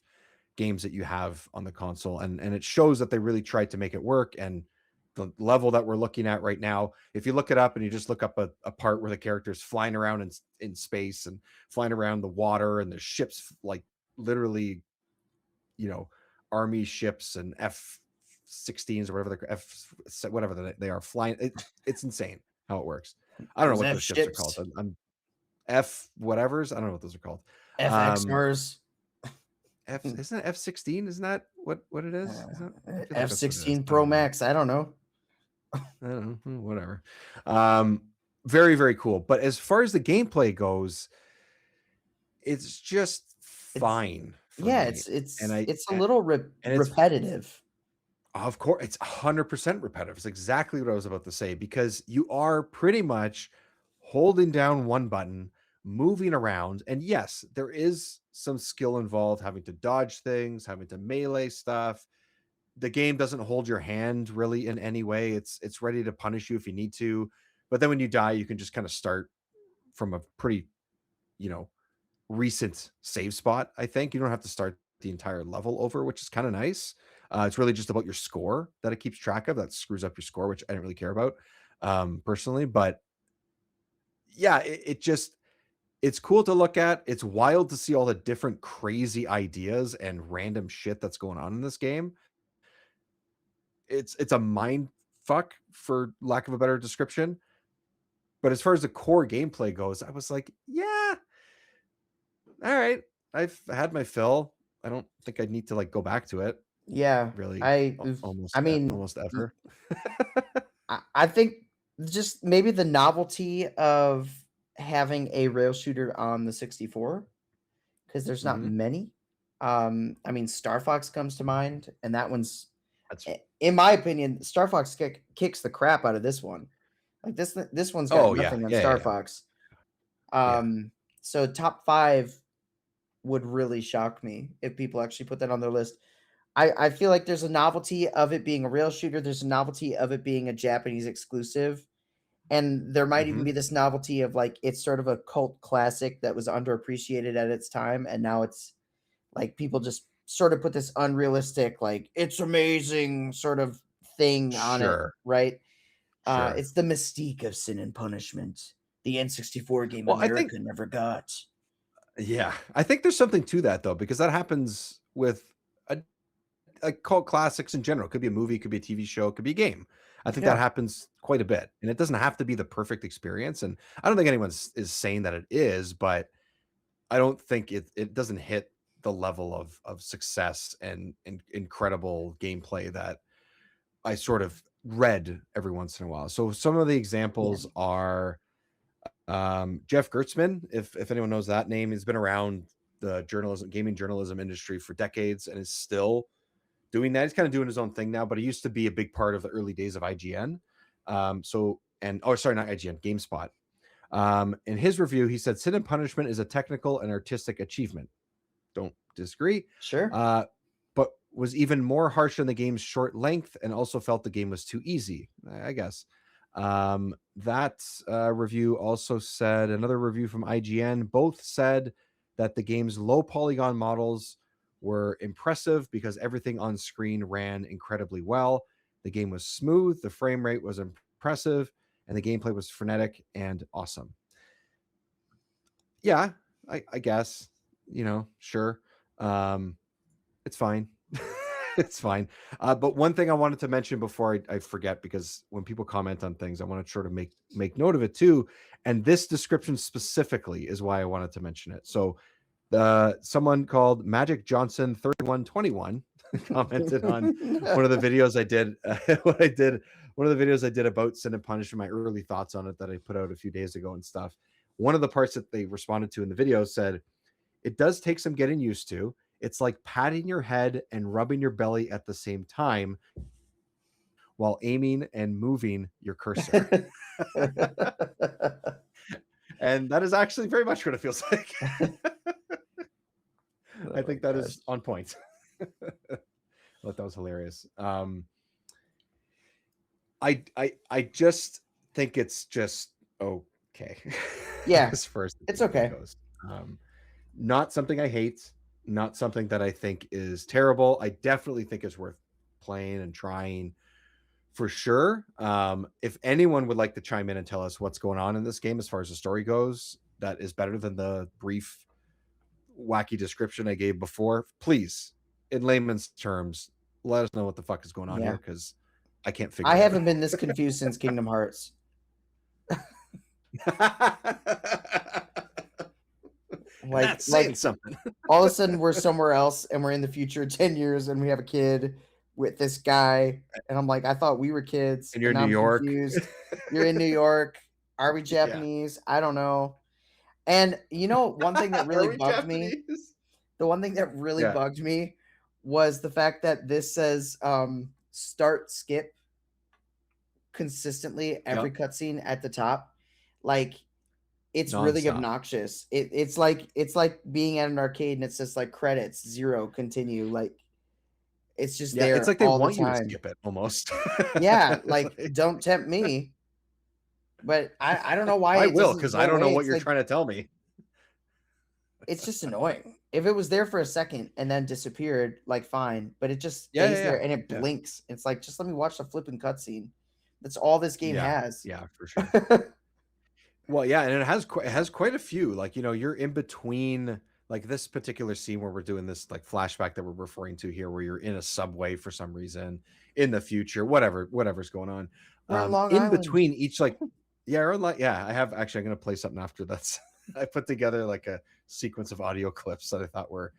games that you have on the console, and it shows that they really tried to make it work. And the level that we're looking at right now, if you look it up and you just look up a part where the character's flying around in space and flying around the water, and the ships like literally, you know, army ships and F-16s or whatever they are flying. It's insane how it works. I don't know Those what F those ships are called. ships, I'm F whatevers. I don't know what those are called. Um, FXRs, F isn't it F-16? Isn't that what it is? Is that, I feel like that's what it is. F16 I Pro don't know. Max. I don't know. I don't know. Whatever. Um, very, very cool. But as far as the gameplay goes, it's just It's fine for yeah, me. it's And it's I it's a little and it's repetitive. Of course, it's 100% repetitive. It's exactly what I was about to say, because you are pretty much holding down one button, moving around. And yes, there is some skill involved, having to dodge things, having to melee stuff. The game doesn't hold your hand really in any way. It's ready to punish you if you need to. But then when you die, you can just kind of start from a pretty, you know, recent save spot. I think you don't have to start the entire level over, which is kind of nice. It's really just about your score that it keeps track of. That screws up your score, which I don't really care about personally. But yeah, it's cool to look at. It's wild to see all the different crazy ideas and random shit that's going on in this game. It's a mind fuck, for lack of a better description. But as far as the core gameplay goes, I was like, yeah, all right, I've had my fill. I don't think I'd need to like go back to it Yeah, really. I I mean, Almost ever. I think just maybe the novelty of having a rail shooter on the 64, because there's not Mhm. many. I mean, Star Fox comes to mind, and that one's, That's in my opinion, Star Fox kicks the crap out of this one. Like this one's got oh yeah, nothing on yeah, yeah, Star yeah. Fox. Yeah. So top 5 would really shock me if people actually put that on their list. I feel like there's a novelty of it being a rail shooter. There's a novelty of it being a Japanese exclusive. And there might even Mhm. be this novelty of like it's sort of a cult classic that was underappreciated at its time. And now it's like people just sort of put this unrealistic, like it's amazing sort of thing on it, Sure, right? sure. It's the mystique of Sin and Punishment, the N64 game Well, I think America never got. yeah, I think there's something to that though, because that happens with a cult classics in general. It could be a movie, it could be a TV show, it could be a game. I think that Yeah. happens quite a bit, and it doesn't have to be the perfect experience. And I don't think anyone is saying that it is, but I don't think it doesn't hit the level of success and incredible gameplay that I sort of read every once in a while. So some of the Yeah. examples are Jeff Gertzman, if anyone knows that name. He's been around the gaming journalism industry for decades and is still doing that. He's kind of doing his own thing now, but he used to be a big part of the early days of IGN. Sorry, not IGN, GameSpot. In his review, he said Sin and Punishment is a technical and artistic achievement. Don't disagree. Sure. But was even more harsh on the game's short length and also felt the game was too easy, I guess. That review also said, another review from IGN, both said that the game's low polygon models were impressive because everything on screen ran incredibly well. The game was smooth, the frame rate was impressive, and the gameplay was frenetic and awesome. Yeah, I guess, sure. It's fine. It's fine. But one thing I wanted to mention before I forget, because when people comment on things, I want to sort of make note of it too. And this description specifically is why I wanted to mention it. So someone called Magic Johnson 3121 commented on one of the videos I did. One of the videos I did about Sin and Punishment, my early thoughts on it that I put out a few days ago and stuff. One of the parts that they responded to in the video said, "It does take some getting used to. It's like patting your head and rubbing your belly at the same time while aiming and moving your cursor." And that is actually very much what it feels like. I think that is on point. I thought that was hilarious. I just think it's just okay. Yeah, As far as the it's gameplay okay. goes. Not something I hate, not something that I think is terrible. I definitely think it's worth playing and trying for sure. If anyone would like to chime in and tell us what's going on in this game as far as the story goes, that is better than the brief, wacky description I gave before, please, in layman's terms, let us know what the fuck is going on here, Yeah. because I can't figure I it haven't out. been this confused since Kingdom Hearts. That's saying something. All of a sudden we're somewhere else and we're in the future 10 years and we have a kid with this guy. And I'm like, I thought we were kids. And you're in now New I'm York. confused. You're in New York. Are we Japanese? I don't know. And one thing that really bugged me, the one thing that really Yeah. bugged me was the fact that this says start skip consistently every cutscene at the top. Like it's really Nonstop. obnoxious. It's like being at an arcade and it's just like credits, 0, continue. Like it's just there It's like they all want the you to time. skip it almost. Yeah, like don't tempt me. But I don't know why I it will, doesn't because go I don't know away. what It's you're like, trying to tell me. it's just annoying. If it was there for a second and then disappeared, like fine, but it just Yeah, stays yeah, there yeah. and it Yeah. blinks. It's like just let me watch the flipping cutscene. That's all this game has. Yeah, for sure. Well, yeah, and it has quite a few. Like, you're in between, like this particular scene where we're doing this like flashback that we're referring to here, where you're in a subway for some reason in the future, whatever's going on. We're in Long In Island. between each, like, I have actually, I'm gonna play something after that's I put together like a sequence of audio clips that I thought were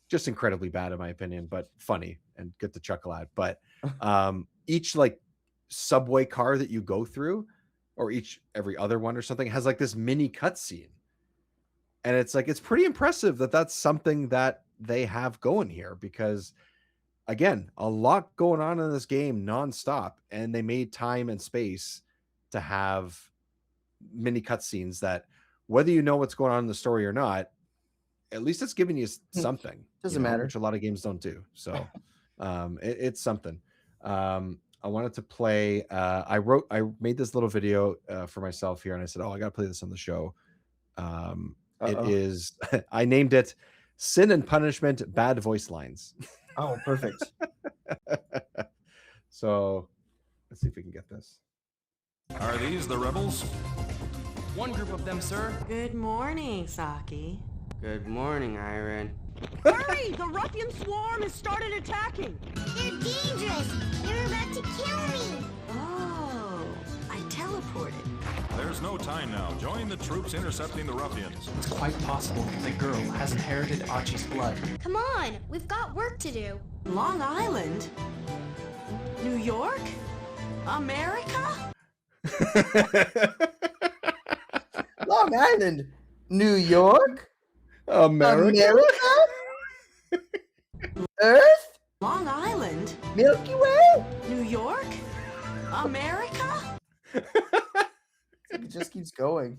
just incredibly bad in my opinion, but funny and good to chuckle at. But each like subway car that you go through, or every other one or something, has like this mini cutscene, and it's like it's pretty impressive that that's something that they have going here, because again, a lot going on in this game nonstop, and they made time and space to have mini cutscenes that, whether you know what's going on in the story or not, at least it's giving you something. Doesn't matter. Which a lot of games don't do. So it's something. I wanted to play. I made this little video for myself here, and I said, "Oh, I got to play this on the show." It is. I named it "Sin and Punishment: Bad Voice Lines." Oh, perfect. So let's see if we can get this. Are these the rebels? One group of them, sir. Good morning, Saki. Good morning, Iron. Hurry! The ruffian swarm has started attacking! They're dangerous! They're about to kill me! Oh, I teleported. There's no time now. Join the troops intercepting the ruffians. It's quite possible the girl has inherited Achi's blood. Come on, we've got work to do. Long Island? New York? America? Long Island, New York, America? Earth, Long Island? Milky Way. New York? America? It just keeps going.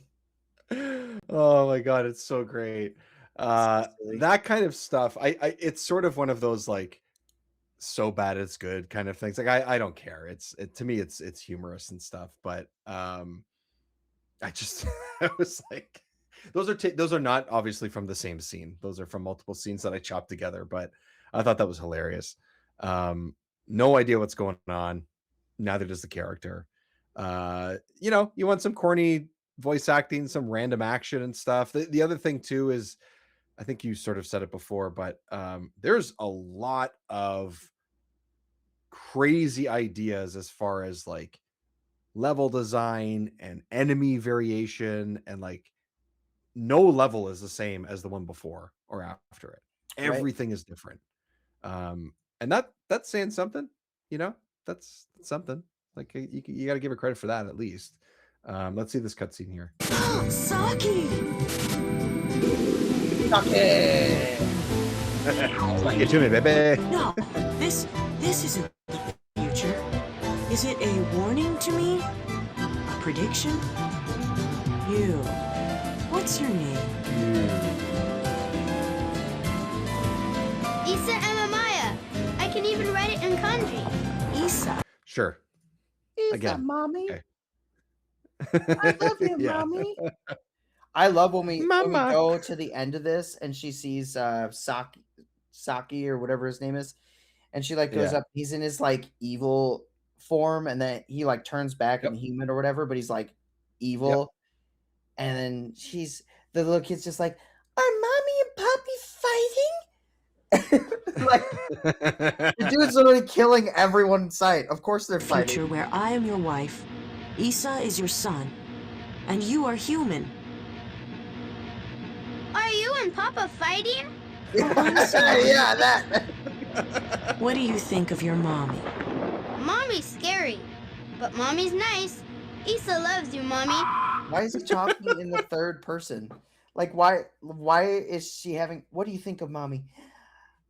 Oh my god, it's so great. So silly. That kind of stuff. I it's sort of one of those like so bad it's good kind of things. Like I don't care. To me it's humorous and stuff, but I just I was like, those are not obviously from the same scene. Those are from multiple scenes that I chopped together, but I thought that was hilarious. No idea what's going on. Neither does the character. You want some corny voice acting, some random action and stuff. The other thing too is, I think you sort of said it before, but there's a lot of crazy ideas as far as like level design and enemy variation, and like no level is the same as the one before or after it. Right. Everything is different. And that's saying something, that's something. Like you got to give her credit for that at least. Let's see this cutscene here. Saki! Get to me, baby. No, this isn't the future. Is it a warning to me? A prediction? You. What's your name? Issa Amamaya. I can even write it in kanji. Issa. Sure. Again. Mommy. Okay. I love you, Yeah. mommy. I love when we Mama. go to the end of this and she sees Saki or whatever his name is, and she like goes Yeah. up. He's in his like evil form, and then he like turns back Yep. and human or whatever, but he's like evil. And then the little kid's just like, "Are mommy and Poppy fighting?" Like the dude's literally killing everyone in sight. Of course they're Future fighting. where I am your wife, Issa is your son, and you are human. Are you and Papa fighting? Yeah, that. What do you think of your mommy? Mommy's scary, but Mommy's nice. Issa loves you, Mommy. Why is he talking in the third person? Like, why is she having? What do you think of mommy?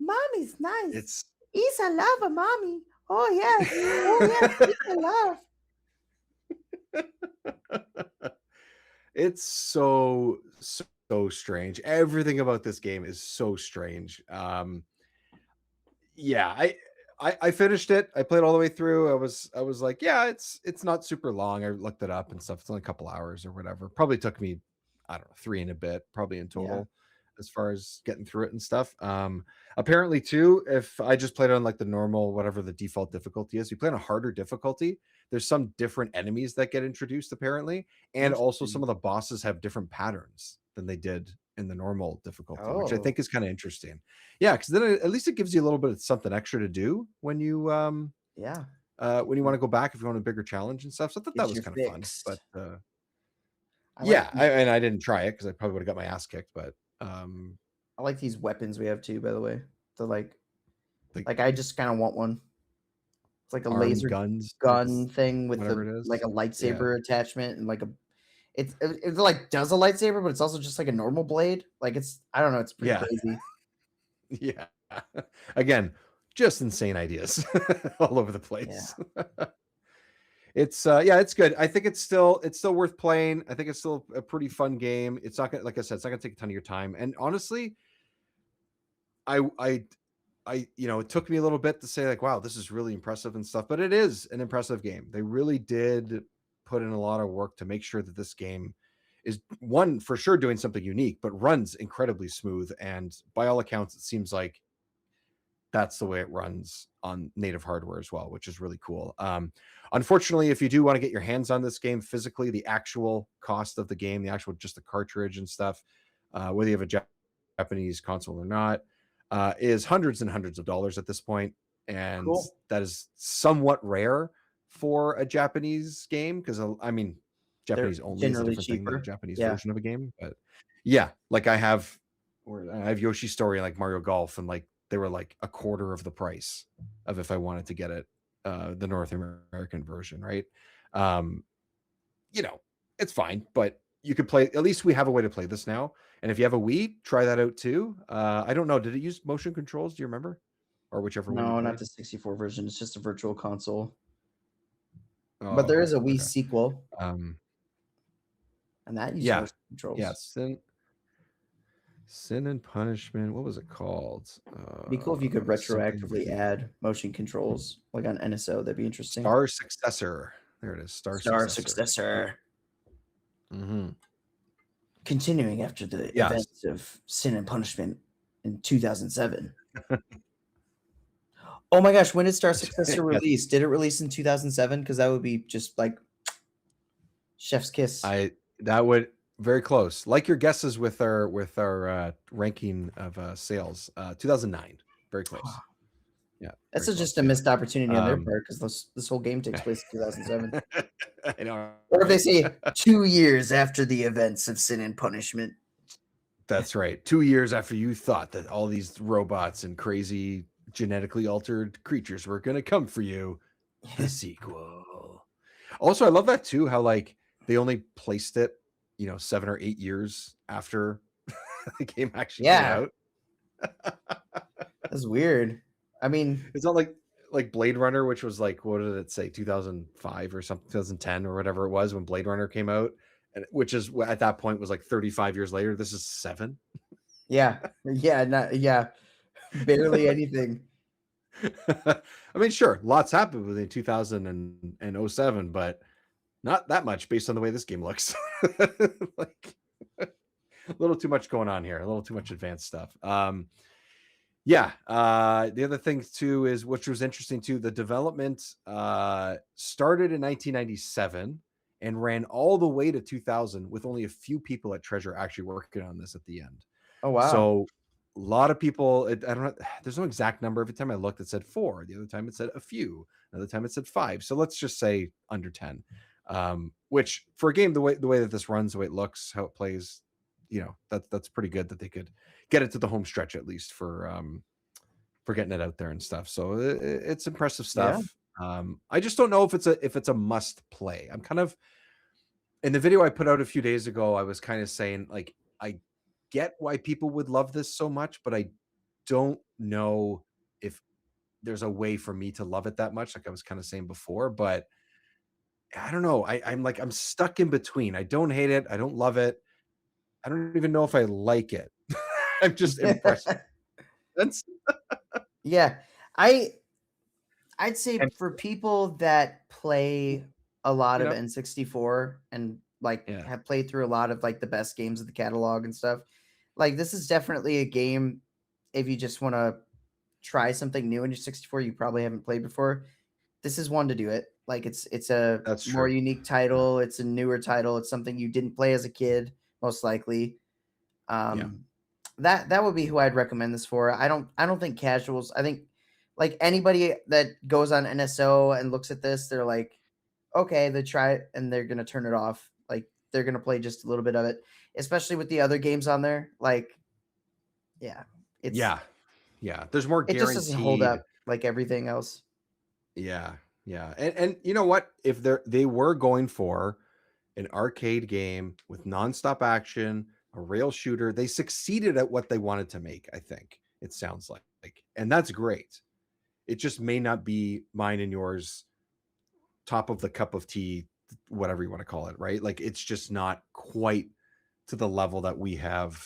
Mommy's nice. It's Issa love a mommy. Oh yes. Oh yes. Issa love. it's so strange. Everything about this game is so strange. Yeah, I finished it. I played all the way through. I was like, yeah, it's not super long. I looked it up and stuff. It's only a couple hours or whatever. Probably took me, I don't know, 3 and a bit, probably in total, as far as getting through it and stuff. Apparently too, if I just played on like the normal, whatever the default difficulty is, you play on a harder difficulty, there's some different enemies that get introduced apparently, and also some of the bosses have different patterns than they did in the normal difficulty, which I think is kind of interesting. Yeah, because then at least it gives you a little bit of something extra to do when you when you want to go back if you want a bigger challenge and stuff. So I thought that was kind of fun. But I didn't try it because I probably would have got my ass kicked. But I like these weapons we have too, by the way. The like I just kind of want one. It's like a laser gun thing with like a lightsaber attachment and like it like does a lightsaber, but it's also just like a normal blade. Like I don't know, it's pretty crazy. Yeah. Again, just insane ideas all over the place. It's it's good. I think it's still worth playing. I think it's still a pretty fun game. It's not gonna, like I said, it's not gonna take a ton of your time. And honestly, I it took me a little bit to say like, wow, this is really impressive and stuff, but it is an impressive game. They really did put in a lot of work to make sure that this game is, one, for sure doing something unique, but runs incredibly smooth. And by all accounts, it seems like that's the way it runs on native hardware as well, which is really cool. Unfortunately, if you do want to get your hands on this game physically, the actual cost of the game, just the cartridge and stuff, whether you have a Japanese console or not, is hundreds and hundreds of dollars at this point. And Cool. that is somewhat rare for a Japanese game, because I mean, Japanese They're only is a generally different thing than a cheaper. Japanese Yeah. version of a game. But yeah, like I have Yoshi's Story and like Mario Golf, and like they were like a quarter of the price of if I wanted to get it, the North American version, right? It's fine, but you could play. At least we have a way to play this now. And if you have a Wii, try that out too. I don't know. Did it use motion controls? Do you remember? Or whichever one you No, played? not the 64 version. It's just a virtual console. Oh, But there okay, is a Wii okay. sequel, and that uses Yeah, motion controls. yeah. Sin and Punishment. What was it called? It'd be cool if you could something retroactively add motion controls, like on NSO. That'd be interesting. Star Successor. There it is. Star Successor. Mm-hmm. Continuing after the Yes. events of Sin and Punishment in 2007. Oh my gosh, when did Star Successor release? Did it release in 2007? Because that would be just like chef's kiss. That would very close. Like your guesses with our ranking of sales. 2009. Very close. Yeah. That's very just close, a missed opportunity on their Um, part, because this whole game takes place in 2007. I know. Or if they say 2 years after the events of Sin and Punishment. That's right. 2 years after you thought that all these robots and crazy genetically altered creatures were going to come for you, the sequel. Also, I love that too, how like they only placed it, 7 or 8 years after the game actually came out. That's weird. I mean, it's not like Blade Runner, which was like, what did it say, 2005 or something, 2010 or whatever it was when Blade Runner came out, and which is at that point was like 35 years later. This is 7. Yeah, barely anything. I mean, sure, lots happened within 2007, but not that much based on the way this game looks. Like a little too much going on here, a little too much advanced stuff. The other thing too is, which was interesting too, the development started in 1997 and ran all the way to 2000 with only a few people at Treasure actually working on this at the end. Oh wow. So a lot of people, I don't know, there's no exact number. Every time I looked, it said 4. The other time it said a few. Another time it said 5. So let's just say under 10. Which for a game, the way that this runs, the way it looks, how it plays, that's pretty good that they could get it to the home stretch at least for getting it out there and stuff. So it's impressive stuff. Yeah. I just don't know if it's a must play. I'm kind of, in the video I put out a few days ago, I was kind of saying like, I get why people would love this so much, but I don't know if there's a way for me to love it that much, like I was kind of saying before. But I don't know. I'm stuck in between. I don't hate it. I don't love it. I don't even know if I like it. I'm just impressed. That's yeah. I'd say for people that play a lot of N64 and have played through a lot of like the best games of the catalog and stuff, like this is definitely a game. If you just want to try something new in your 64 you probably haven't played before, this is one to do it. Like it's a more unique title. It's a newer title. It's something you didn't play as a kid, most likely. That would be who I'd recommend this for. I don't think casuals. I think like anybody that goes on NSO and looks at this, they're like, okay, they try it and they're gonna turn it off. Like they're gonna play just a little bit of it, especially with the other games on there. Like, it's there's more guaranteed. It just doesn't hold up like everything else. Yeah. And you know what? If they were going for an arcade game with nonstop action, a rail shooter, they succeeded at what they wanted to make, I think. it sounds like. And that's great. It just may not be mine and yours top of the cup of tea, whatever you want to call it, right? Like it's just not quite to the level that we have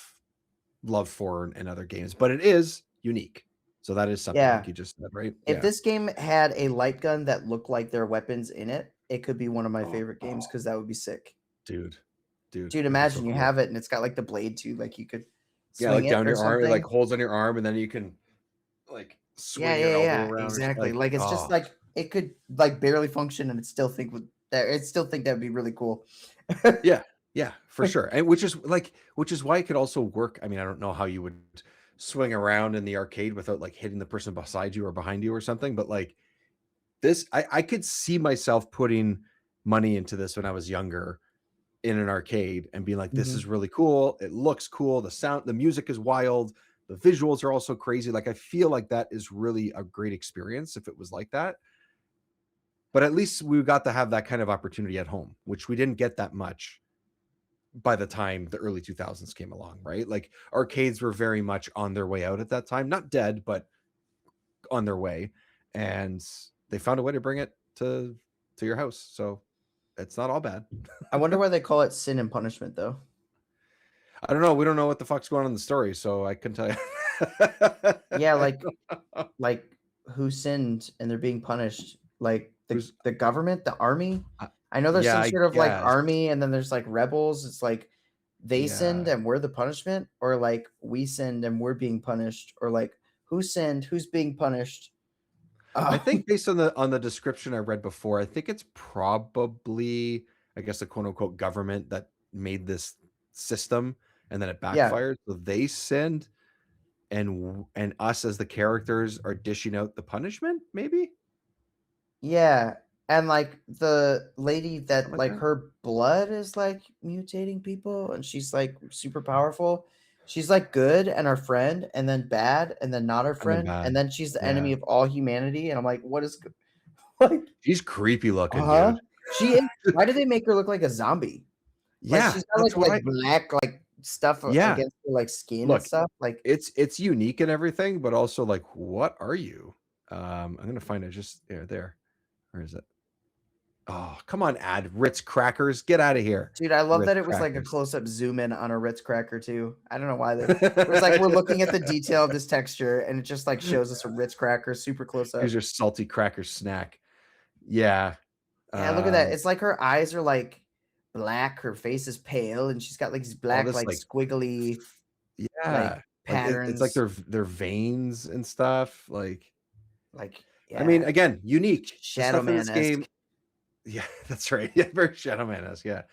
love for in other games, but it is unique. So that is something like you just said, right? If this game had a light gun that looked like their weapons in it, it could be one of my favorite games because that would be sick. Dude, Imagine so you cool. have it and it's got like the blade too, like you could yeah, swing like down it or your arm, it like something. holds on your arm, and then you can like swing your elbow around. Exactly. Like it's just like it could like barely function, and it still think that would be really cool. Yeah, for sure. And which is why it could also work. I mean, I don't know how you would swing around in the arcade without like hitting the person beside you or behind you or something, but like this, I could see myself putting money into this when I was younger in an arcade and being like, this is really cool. It looks cool. The music is wild. The visuals are also crazy. Like, I feel like that is really a great experience if it was like that. But at least we got to have that kind of opportunity at home, which we didn't get that much by the time the early 2000s came along, right? Like arcades were very much on their way out at that time, not dead, but on their way. And they found a way to bring it to your house. So it's not all bad. I wonder why they call it Sin and Punishment though. I don't know. We don't know what the fuck's going on in the story, so I couldn't tell you. Yeah, like who sinned and they're being punished? Like the government, the army? I know there's some sort of like army, and then there's like rebels. It's like they sinned and we're the punishment, or like we sinned and we're being punished, or like who sinned, who's being punished. I think based on the description I read before, I think it's probably, I guess, the quote unquote government that made this system, and then it backfired. So they sinned, and us as the characters are dishing out the punishment, maybe. Yeah, and like the lady that like her blood is like mutating people, and she's like super powerful. She's like good and our friend, and then bad, and then not our friend, and then she's the enemy of all humanity. And I'm like, what is like? She's creepy looking, dude. She is. Why do they make her look like a zombie? Yeah, like, she's got like black like stuff against her like skin and stuff. Like it's unique and everything, but also like, what are you? I'm gonna find it just there. Where is it? Oh, come on, Ritz crackers. Get out of here. Dude, I love that it was like a close-up zoom in on a Ritz cracker too. I don't know why it was like we're looking at the detail of this texture, and it just like shows us a Ritz cracker super close up. Here's your salty cracker snack. Yeah. Yeah, look at that. It's like her eyes are like black, her face is pale, and she's got like these black, like squiggly like patterns. It's like their veins and stuff. Like yeah. I mean, again, unique. Shadow Man-esque. Yeah, that's right. Yeah, very Shadow Man-esque. Yeah.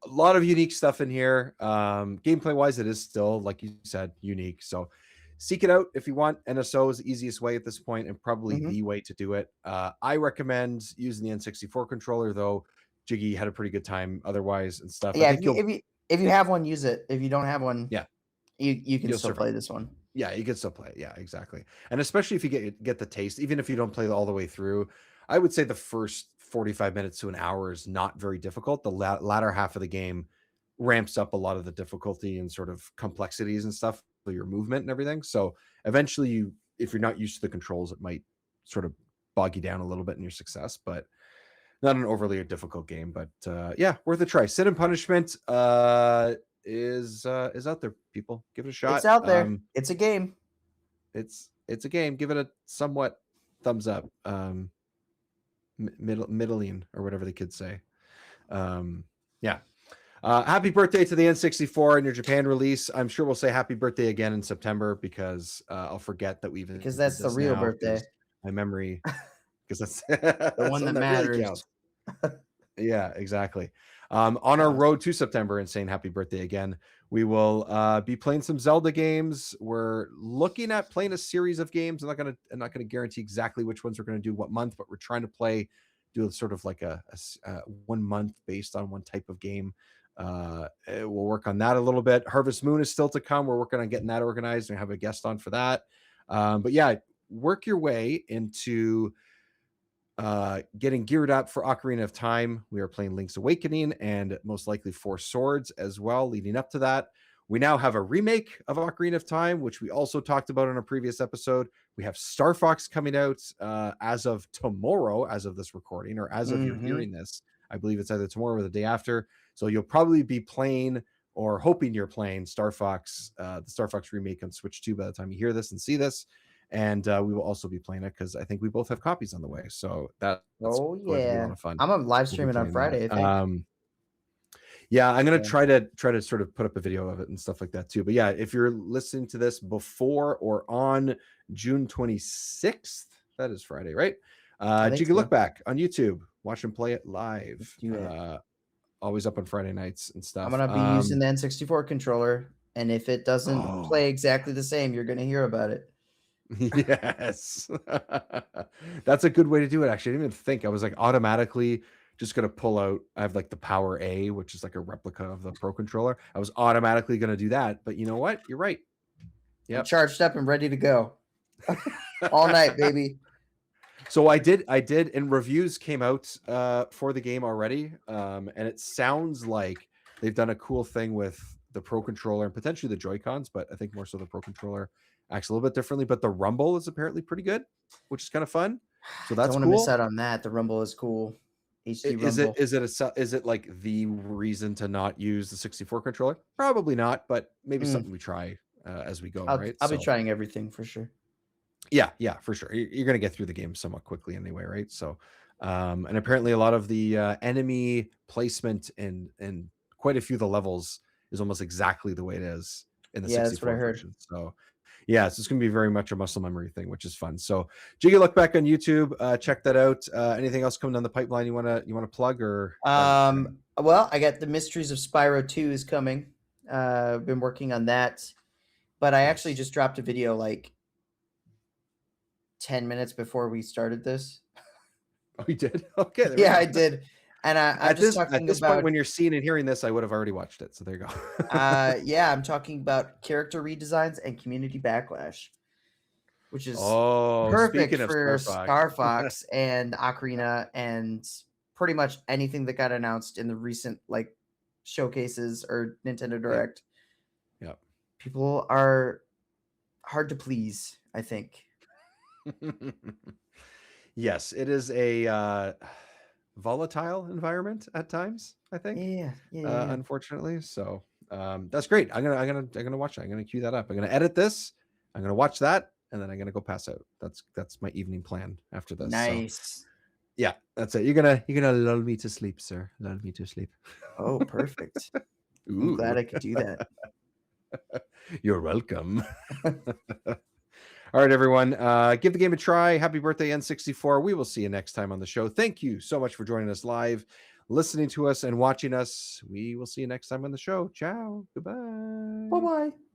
A lot of unique stuff in here. Gameplay wise, it is still, like you said, unique. So seek it out if you want. NSO is the easiest way at this point, and probably the way to do it. I recommend using the N64 controller, though. Jiggy had a pretty good time otherwise and stuff. Yeah, if you have one, use it. If you don't have one, you can still play this one. Yeah, you can still play it. Yeah, exactly. And especially if you get the taste, even if you don't play all the way through, I would say the first 45 minutes to an hour is not very difficult. The latter half of the game ramps up a lot of the difficulty and sort of complexities and stuff for your movement and everything. So eventually, if you're not used to the controls, it might sort of bog you down a little bit in your success, but not an overly difficult game. But yeah, worth a try. Sin and Punishment is out there, people. Give it a shot. It's out there. It's a game. It's a game. Give it a somewhat thumbs up. Middling or whatever the kids say. Yeah. Happy birthday to the N64 and your Japan release. I'm sure we'll say happy birthday again in September because I'll forget that we've because that's the real birthday. My memory, because that's the one that matters. Really yeah, exactly. On our road to September and saying happy birthday again, we will be playing some Zelda games. We're looking at playing a series of games. I'm not gonna guarantee exactly which ones we're gonna do what month, but we're trying to do sort of like a 1 month based on one type of game. We'll work on that a little bit. Harvest Moon is still to come. We're working on getting that organized and have a guest on for that. But yeah, work your way into getting geared up for Ocarina of Time. We are playing Link's Awakening and most likely Four Swords as well leading up to that. We now have a remake of Ocarina of Time, which we also talked about in a previous episode. We have Star Fox coming out as of tomorrow, as of this recording, or as of you're hearing this. I believe it's either tomorrow or the day after. So you'll probably be playing or hoping you're playing Star Fox, the Star Fox remake on Switch 2 by the time you hear this and see this. And we will also be playing it because I think we both have copies on the way. So that's going to be a lot of fun. I'm gonna live stream it on Friday, I think. Yeah, I'm gonna try to sort of put up a video of it and stuff like that too. But yeah, if you're listening to this before or on June 26th, that is Friday, right? You can look back on YouTube, watch and play it live. Always up on Friday nights and stuff. I'm gonna be using the N64 controller, and if it doesn't play exactly the same, you're gonna hear about it. Yes. That's a good way to do it. Actually, I didn't even think. I was like automatically just gonna pull out. I have like the Power A, which is like a replica of the Pro controller. I was automatically gonna do that, but you know what? You're right. Yeah, charged up and ready to go all night, baby. So I did, and reviews came out for the game already, and it sounds like they've done a cool thing with the Pro controller and potentially the Joy-Cons, but I think more so the Pro controller acts a little bit differently. But the rumble is apparently pretty good, which is kind of fun. So that's I don't want to miss out on that. The rumble is cool. HD rumble. Is it like the reason to not use the 64 controller? Probably not, but maybe something we try as we go. Right? I'll be trying everything for sure. Yeah, for sure. You're going to get through the game somewhat quickly anyway, right? So, and apparently a lot of the enemy placement in quite a few of the levels is almost exactly the way it is in the 64 that's what I heard. version. So, yeah, so it's going to be very much a muscle memory thing, which is fun. So, Jiggy, look back on YouTube, check that out. Anything else coming down the pipeline you want to plug or? Well, I got the Mysteries of Spyro 2 is coming. I've been working on that, but I actually just dropped a video like 10 minutes before we started this. Oh, you did? Okay. Yeah, I did. And I'm just talking at this about point when you're seeing and hearing this, I would have already watched it. So there you go. Yeah, I'm talking about character redesigns and community backlash, which is perfect for Star Fox and Ocarina and pretty much anything that got announced in the recent like showcases or Nintendo Direct. Yeah. People are hard to please, I think. Yes, it is a volatile environment at times, I think. Yeah. Unfortunately. So that's great. I'm gonna watch it. I'm gonna cue that up. I'm gonna edit this, I'm gonna watch that, and then I'm gonna go pass out. That's my evening plan after this. Nice. So, yeah, that's it. You're gonna lull me to sleep, sir. Lull me to sleep. Oh, perfect. I'm glad I could do that. You're welcome. All right, everyone. Give the game a try. Happy birthday, N64. We will see you next time on the show. Thank you so much for joining us live, listening to us, and watching us. We will see you next time on the show. Ciao. Goodbye. Bye-bye.